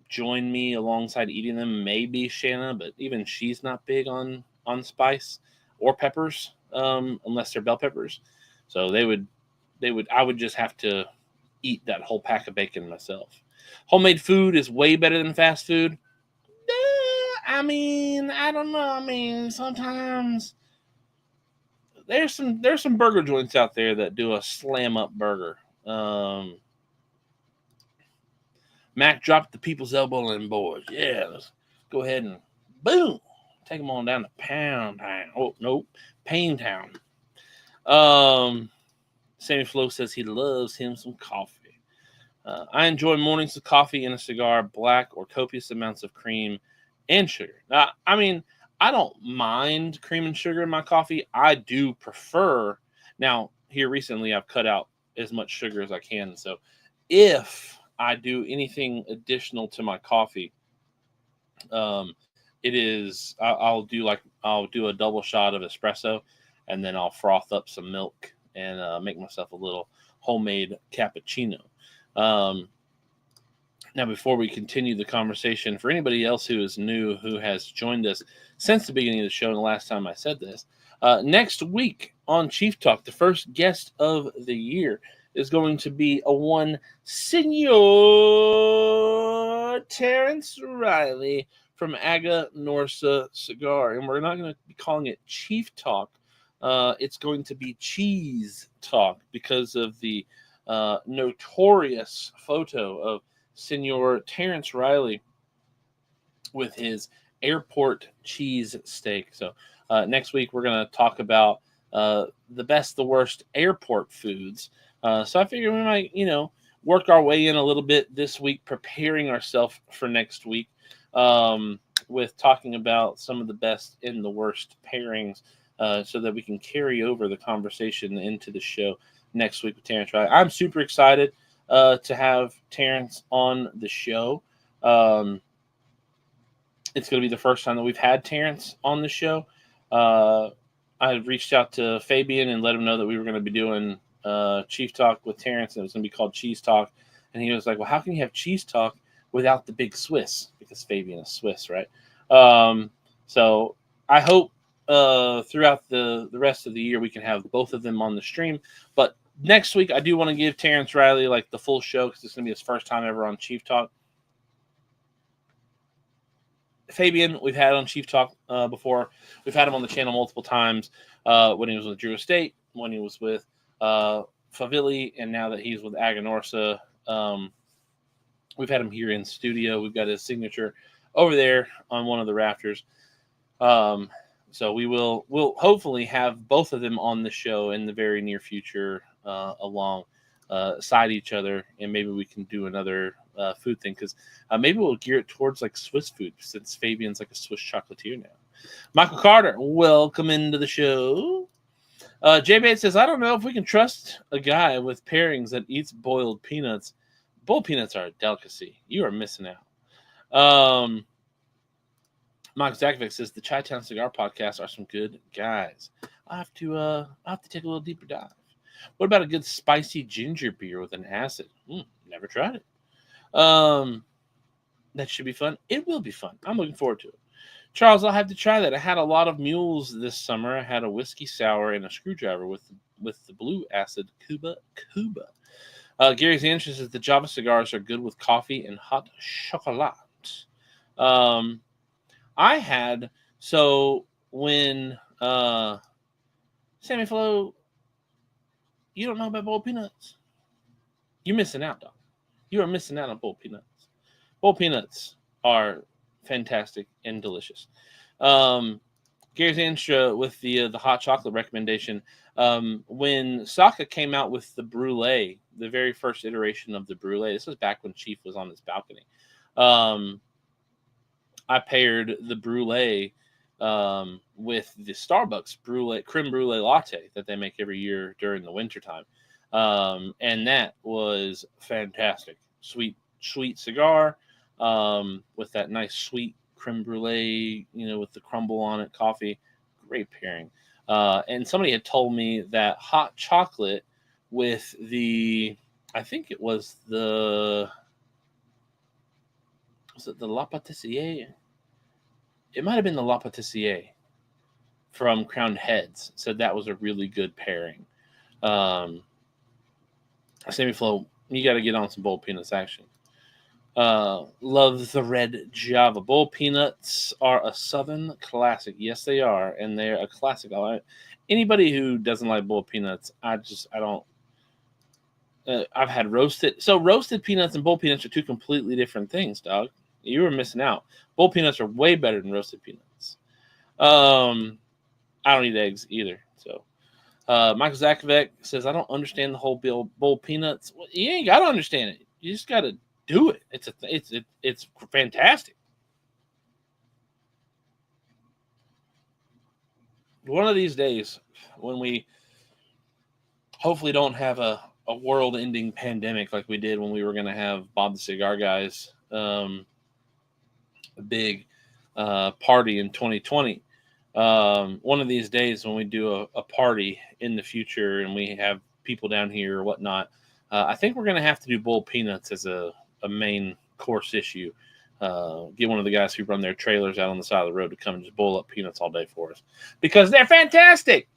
join me alongside eating them may be Shanna, but even she's not big on spice or peppers, unless they're bell peppers. So I would just have to eat that whole pack of bacon myself. Homemade food is way better than fast food. I mean, I don't know. I mean, sometimes there's some burger joints out there that do a slam up burger. Mac dropped the people's elbow in, boys. Yeah, let's go ahead and boom, take them on down to Pound Town. Oh nope, Pain Town. Um, Sammy Flo says he loves him some coffee. I enjoy mornings with coffee and a cigar, black or copious amounts of cream and sugar. Now, I mean, I don't mind cream and sugar in my coffee. I do prefer. Now, here recently, I've cut out as much sugar as I can. So, if I do anything additional to my coffee, um, I'll do a double shot of espresso, and then I'll froth up some milk and make myself a little homemade cappuccino. Um, Now, before we continue the conversation, for anybody else who is new, who has joined us since the beginning of the show, and the last time I said this, next week on Chief Talk, the first guest of the year is going to be a one Senor Terrence Riley from Aga Norsa Cigar. And we're not going to be calling it Chief Talk. It's going to be Cheese Talk because of the notorious photo of Senor Terrence Riley with his airport cheese steak. So next week we're going to talk about the best, the worst airport foods. So I figure we might, work our way in a little bit this week, preparing ourselves for next week with talking about some of the best and the worst pairings so that we can carry over the conversation into the show next week with Terrence Riley. I'm super excited to have Terrence on the show. It's going to be the first time that we've had Terrence on the show. I reached out to Fabian and let him know that we were going to be doing Chief Talk with Terrence, and it was going to be called Cheese Talk. And he was like, well, how can you have Cheese Talk without the big Swiss? Because Fabian is Swiss, right? So I hope throughout the rest of the year we can have both of them on the stream. But next week, I do want to give Terrence Riley like the full show because it's going to be his first time ever on Chief Talk. Fabian, we've had on Chief Talk before. We've had him on the channel multiple times when he was with Drew Estate, when he was with Favilli, and now that he's with Aganorsa. We've had him here in studio. We've got his signature over there on one of the rafters. So we'll hopefully have both of them on the show in the very near future alongside each other, and maybe we can do another food thing because maybe we'll gear it towards like Swiss food since Fabian's like a Swiss chocolatier now. Michael Carter, welcome into the show. J-Bait says, I don't know if we can trust a guy with pairings that eats boiled peanuts. Boiled peanuts are a delicacy. You are missing out. Mike Zakovic says the Chi-Town Cigar Podcast are some good guys. I'll have to take a little deeper dive. What about a good spicy ginger beer with an acid? Never tried it. That should be fun. It will be fun. I'm looking forward to it. Charles, I'll have to try that. I had a lot of mules this summer. I had a whiskey sour and a screwdriver with the blue acid Cuba. Gary Sanchez says the Java cigars are good with coffee and hot chocolate. I had, so when Sammy Flo, you don't know about boiled peanuts. You're missing out, dog. You are missing out on boiled peanuts. Boiled peanuts are fantastic and delicious. Gary Zanstra with the hot chocolate recommendation. When Sokka came out with the brulee, the very first iteration of the brulee, this was back when Chief was on his balcony. Um, I paired the brulee with the Starbucks brulee creme brulee latte that they make every year during the wintertime. And that was fantastic. Sweet cigar with that nice sweet creme brulee, with the crumble on it, coffee. Great pairing. And somebody had told me that hot chocolate with I think it was the La Patissier? It might have been the La Patissier from Crowned Heads. Said that was a really good pairing. Um, Sammy Flo, you got to get on some bowl peanuts action. Love the red Java. Bowl peanuts are a Southern classic. Yes, they are, and they're a classic. Anybody who doesn't like bowl peanuts, I don't. I've had roasted. So roasted peanuts and bowl peanuts are two completely different things, dog. You were missing out. Bowl peanuts are way better than roasted peanuts. I don't eat eggs either. So Michael Zakovic says, I don't understand the whole bowl peanuts. Well, you ain't got to understand it. You just got to do it. It's fantastic. One of these days, when we hopefully don't have a world-ending pandemic like we did when we were going to have Bob the Cigar Guys, a big party in 2020. One of these days when we do a party in the future and we have people down here or whatnot, I think we're going to have to do bowl peanuts as a main course issue. Get one of the guys who run their trailers out on the side of the road to come and just bowl up peanuts all day for us because they're fantastic.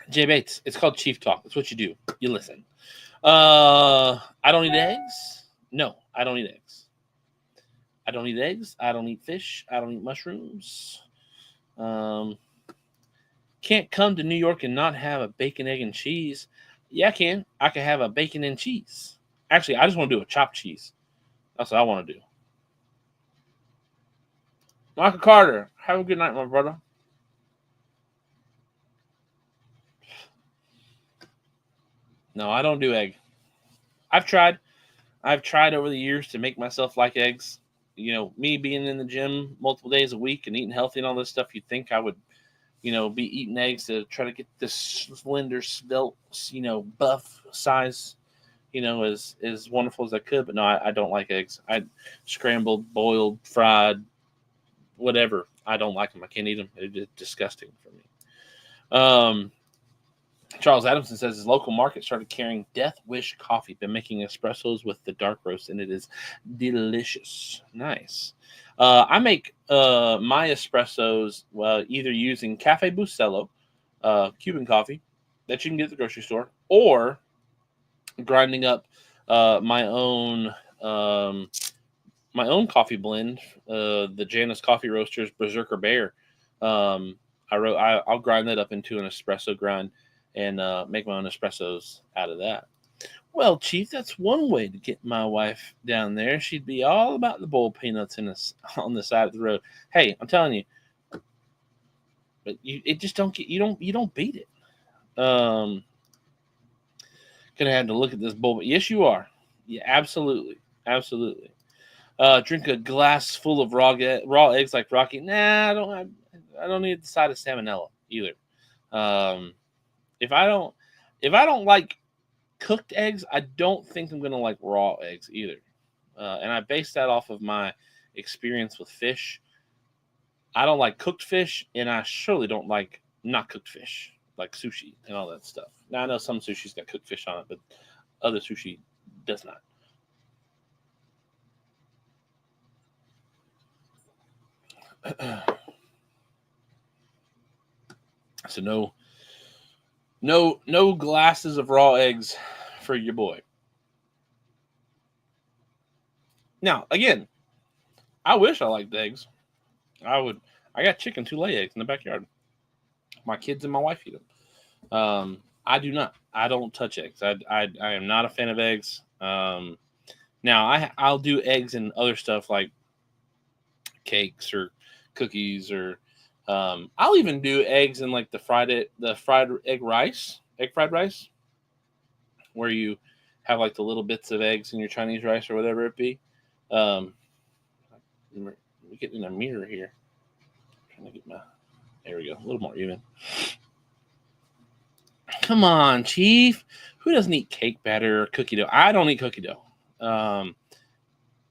Jay Bates, it's called Chief Talk. That's what you do. You listen. I don't eat eggs. No, I don't eat eggs. I don't eat eggs. I don't eat fish. I don't eat mushrooms. Can't come to New York and not have a bacon, egg, and cheese. Yeah, I can. I can have a bacon and cheese. Actually, I just want to do a chopped cheese. That's what I want to do. Michael Carter, have a good night, my brother. No, I don't do egg. I've tried. I've tried over the years to make myself like eggs. Me being in the gym multiple days a week and eating healthy and all this stuff, you'd think I would, be eating eggs to try to get this slender, svelte, buff size, as wonderful as I could. But no, I don't like eggs. I scrambled, boiled, fried, whatever. I don't like them. I can't eat them. It's disgusting for me. Charles Adamson says his local market started carrying Death Wish coffee. Been making espressos with the dark roast, and it is delicious. Nice. I make my espressos either using Cafe Bustelo, Cuban coffee that you can get at the grocery store, or grinding up my own coffee blend, the Janus Coffee Roasters Berserker Bear. I'll grind that up into an espresso grind and make my own espressos out of that. Well, Chief, that's one way to get my wife down there. She'd be all about the bowl peanuts on the side of the road. Hey, I'm telling you, but it just don't get you don't beat it. Gonna have to look at this bowl, but yes, you are. Yeah, absolutely. Drink a glass full of raw eggs like Rocky. Nah, I don't need the side of salmonella either. If I don't like cooked eggs, I don't think I'm gonna like raw eggs either. And I base that off of my experience with fish. I don't like cooked fish, and I surely don't like not cooked fish, like sushi and all that stuff. Now I know some sushi's got cooked fish on it, but other sushi does not. So no glasses of raw eggs for your boy. Now, again, I wish I liked eggs. I got chicken to lay eggs in the backyard. My kids and my wife eat them. I do not. I don't touch eggs. I am not a fan of eggs. Now I'll do eggs and other stuff like cakes or cookies, or I'll even do eggs in like the fried egg fried rice, where you have like the little bits of eggs in your Chinese rice or whatever it be. Um, let me get in a mirror here. Trying to get my there we go, a little more even. Come on, Chief. Who doesn't eat cake batter or cookie dough? I don't eat cookie dough.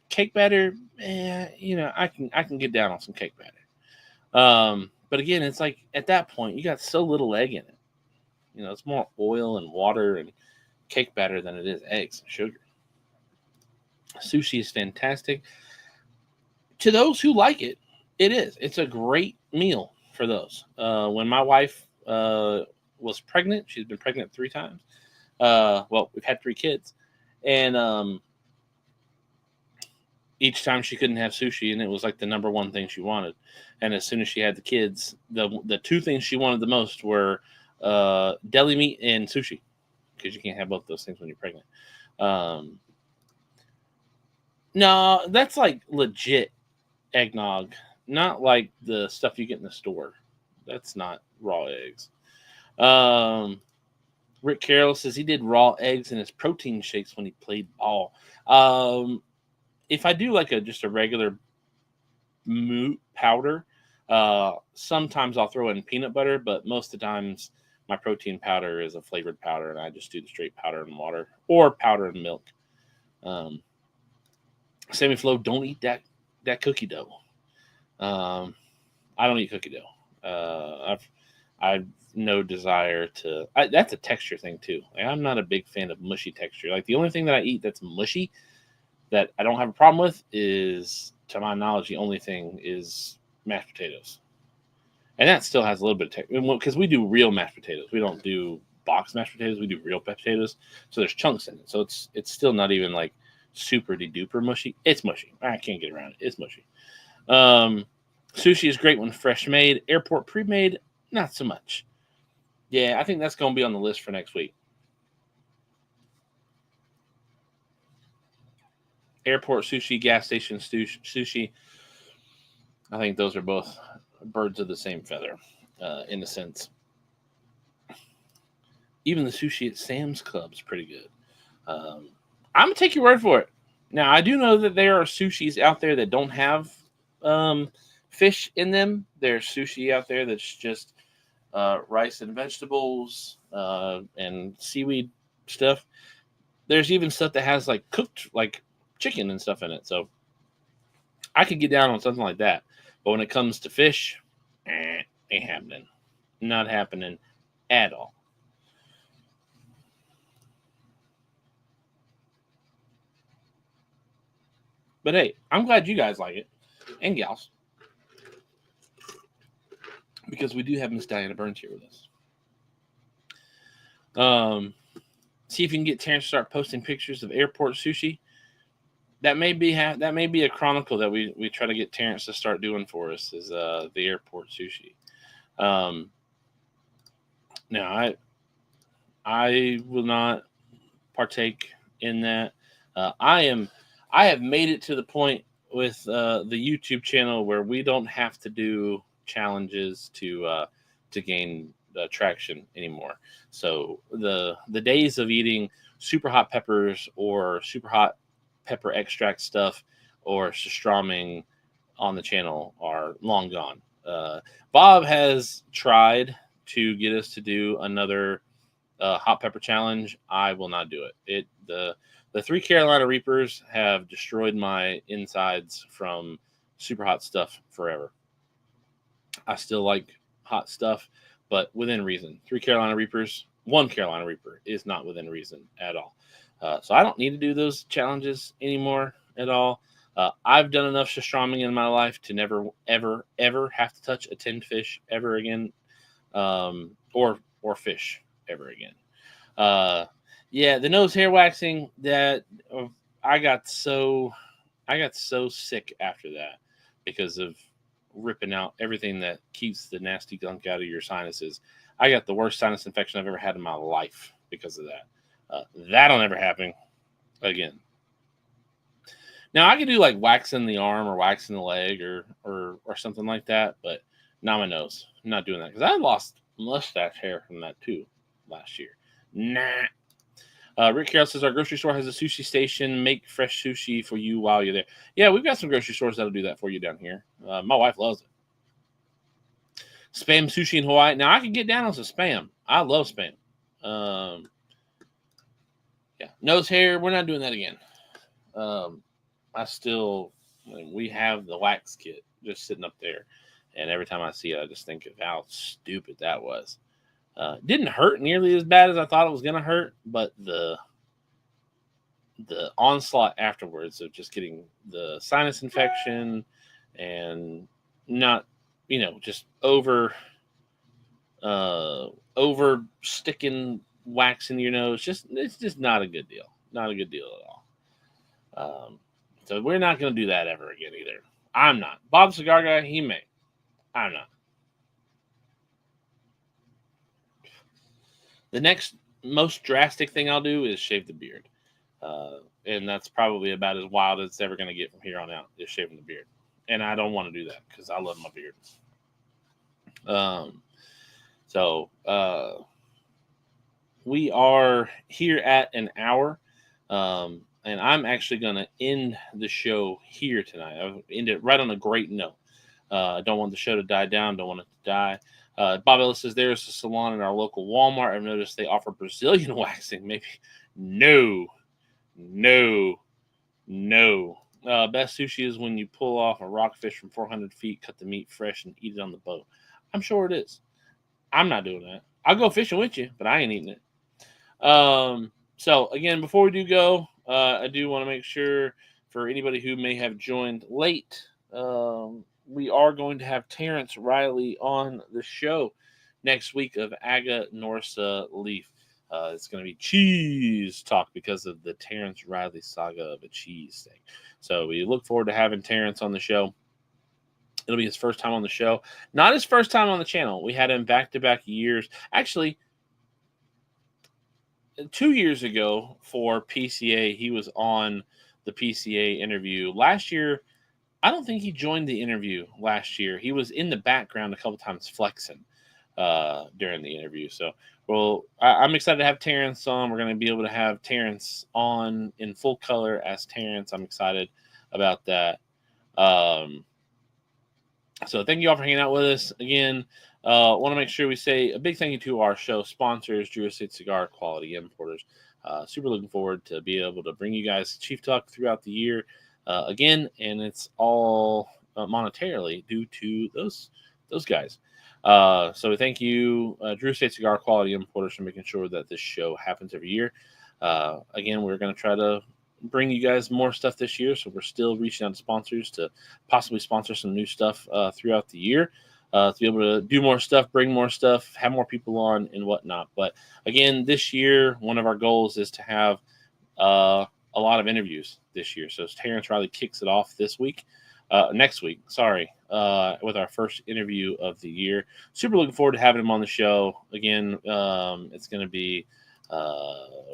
Cake batter, I can get down on some cake batter. But again, it's like at that point you got so little egg in it. It's more oil and water and cake batter than it is eggs and sugar. Sushi is fantastic. To those who like it, it is. It's a great meal for those. When my wife was pregnant, she's been pregnant 3 times. Well, we've had 3 kids, and each time she couldn't have sushi, and it was like the number one thing she wanted. And as soon as she had the kids, the 2 things she wanted the most were deli meat and sushi, because you can't have both those things when you're pregnant. No, that's like legit eggnog, not like the stuff you get in the store. That's not raw eggs. Rick Carroll says he did raw eggs in his protein shakes when he played ball. If I do like just a regular moot powder, sometimes I'll throw in peanut butter, but most of the times my protein powder is a flavored powder, and I just do the straight powder and water or powder and milk. Sammy Flo, don't eat that cookie dough. I don't eat cookie dough. I've no desire to. That's a texture thing too. Like, I'm not a big fan of mushy texture. Like the only thing that I eat that's mushy that I don't have a problem with is, to my knowledge, the only thing is mashed potatoes, and that still has a little bit of texture because we do real mashed potatoes. We don't do box mashed potatoes. We do real potatoes, so there's chunks in it. So it's still not even like super duper mushy. It's mushy. I can't get around it. It's mushy. Sushi is great when fresh made. Airport pre-made, not so much. Yeah, I think that's going to be on the list for next week. Airport sushi, gas station sushi. I think those are both birds of the same feather, in a sense. Even the sushi at Sam's Club is pretty good. I'm going to take your word for it. Now, I do know that there are sushis out there that don't have fish in them. There's sushi out there that's just rice and vegetables and seaweed stuff. There's even stuff that has like cooked like chicken and stuff in it. So I could get down on something like that. But when it comes to fish, ain't happening. Not happening at all. But hey, I'm glad you guys like it, and gals, because we do have Miss Diana Burns here with us. See if you can get Terrence to start posting pictures of airport sushi. That may be a chronicle that we try to get Terrence to start doing for us, is the airport sushi. Now I will not partake in that. I have made it to the point with the YouTube channel where we don't have to do challenges to gain traction anymore. So the days of eating super hot peppers or super hot pepper extract stuff or pastrami on the channel are long gone. Bob has tried to get us to do another hot pepper challenge. I will not do it. The 3 Carolina Reapers have destroyed my insides from super hot stuff forever. I still like hot stuff, but within reason. 3 Carolina Reapers, 1 Carolina Reaper is not within reason at all. So I don't need to do those challenges anymore at all. I've done enough pastrami in my life to never, ever, ever have to touch a tinned fish ever again, or fish ever again. Yeah, the nose hair waxing, that I got so sick after that because of ripping out everything that keeps the nasty gunk out of your sinuses. I got the worst sinus infection I've ever had in my life because of that. That'll never happen again. Now I could do like waxing the arm or waxing the leg or something like that, but not my nose. I'm not doing that because I lost mustache hair from that too last year. Nah. Rick Carroll says our grocery store has a sushi station. Make fresh sushi for you while you're there. Yeah, we've got some grocery stores that'll do that for you down here. My wife loves it. Spam sushi in Hawaii. Now I can get down on some spam. I love spam. Yeah, nose hair. We're not doing that again. We have the wax kit just sitting up there, and every time I see it, I just think of how stupid that was. Didn't hurt nearly as bad as I thought it was gonna hurt, but the onslaught afterwards of just getting the sinus infection and not, just over sticking wax in your nose, it's just not a good deal. Not a good deal at all. So we're not going to do that ever again either. I'm not. Bob the Cigar Guy, he may. I'm not. The next most drastic thing I'll do is shave the beard. And that's probably about as wild as it's ever going to get from here on out, is shaving the beard. And I don't want to do that because I love my beard. We are here at an hour. And I'm actually going to end the show here tonight. I'll end it right on a great note. I don't want the show to die down. Don't want it to die. Bob Ellis says there's a salon in our local Walmart. I've noticed they offer Brazilian waxing. Maybe. No. Best sushi is when you pull off a rockfish from 400 feet, cut the meat fresh, and eat it on the boat. I'm sure it is. I'm not doing that. I'll go fishing with you, but I ain't eating it. So, again, before we do go, I do want to make sure for anybody who may have joined late, we are going to have Terrence Riley on the show next week of Aga Norsa Leaf. It's going to be cheese talk because of the Terrence Riley saga of a cheese thing. So we look forward to having Terrence on the show. It'll be his first time on the show. Not his first time on the channel. We had him back-to-back years. Actually, 2 years ago for PCA, he was on the PCA interview. Last year, I don't think he joined the interview last year. He was in the background a couple times flexing during the interview. So, I'm excited to have Terrence on. We're going to be able to have Terrence on in full color as Terrence. I'm excited about that. So thank you all for hanging out with us. Again, want to make sure we say a big thank you to our show sponsors, Drew Estate Cigar Quality Importers. Super looking forward to be able to bring you guys Chief Talk throughout the year again, and it's all monetarily due to those guys. So thank you, Drew Estate Cigar Quality Importers, for making sure that this show happens every year. Again, we're going to try to bring you guys more stuff this year, so we're still reaching out to sponsors to possibly sponsor some new stuff throughout the year, to be able to do more stuff, bring more stuff, have more people on and whatnot. But again, this year, one of our goals is to have a lot of interviews this year. So Terrence Riley kicks it off next week, with our first interview of the year. Super looking forward to having him on the show. Again, it's going to be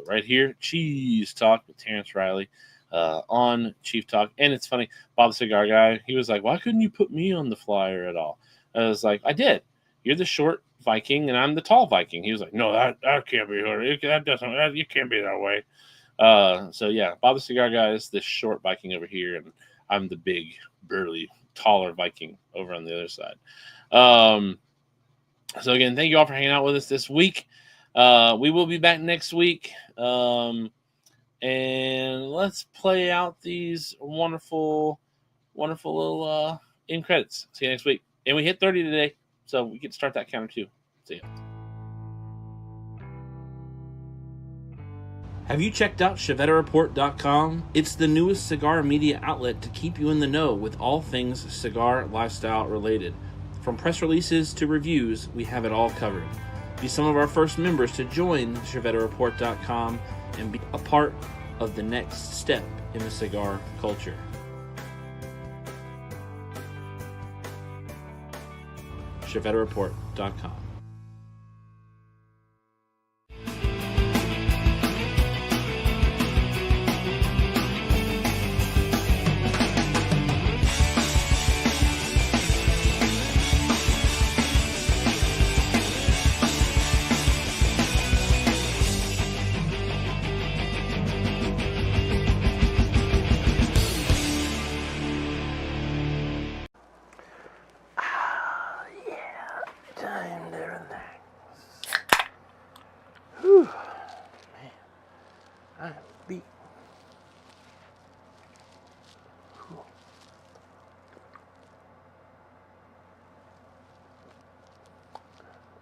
right here, Cheese Talk with Terrence Riley on Chief Talk. And it's funny, Bob the Cigar Guy, he was like, why couldn't you put me on the flyer at all? I was like, I did. You're the short Viking and I'm the tall Viking. He was like, no, that can't be. You can't be that way. So yeah, Bob the Cigar Guy is the short Viking over here, and I'm the big, burly, taller Viking over on the other side. So again, thank you all for hanging out with us this week. We will be back next week. And let's play out these wonderful little end credits. See you next week. And we hit 30 today, so we get to start that counter too. See ya. Have you checked out ChevetteReport.com? It's the newest cigar media outlet to keep you in the know with all things cigar lifestyle related. From press releases to reviews, we have it all covered. Be some of our first members to join ChevetteReport.com and be a part of the next step in the cigar culture. ChevetteReport.com.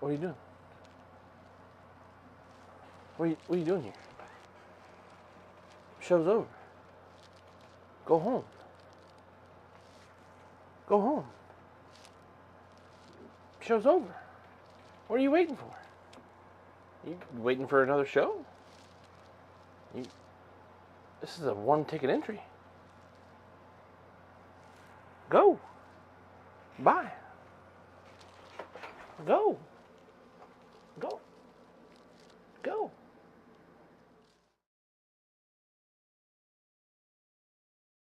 What are you doing? What are you doing here? Show's over. Go home. Go home. Show's over. What are you waiting for? You waiting for another show? This is a one-ticket entry. Go. Bye. Go. Go. Go.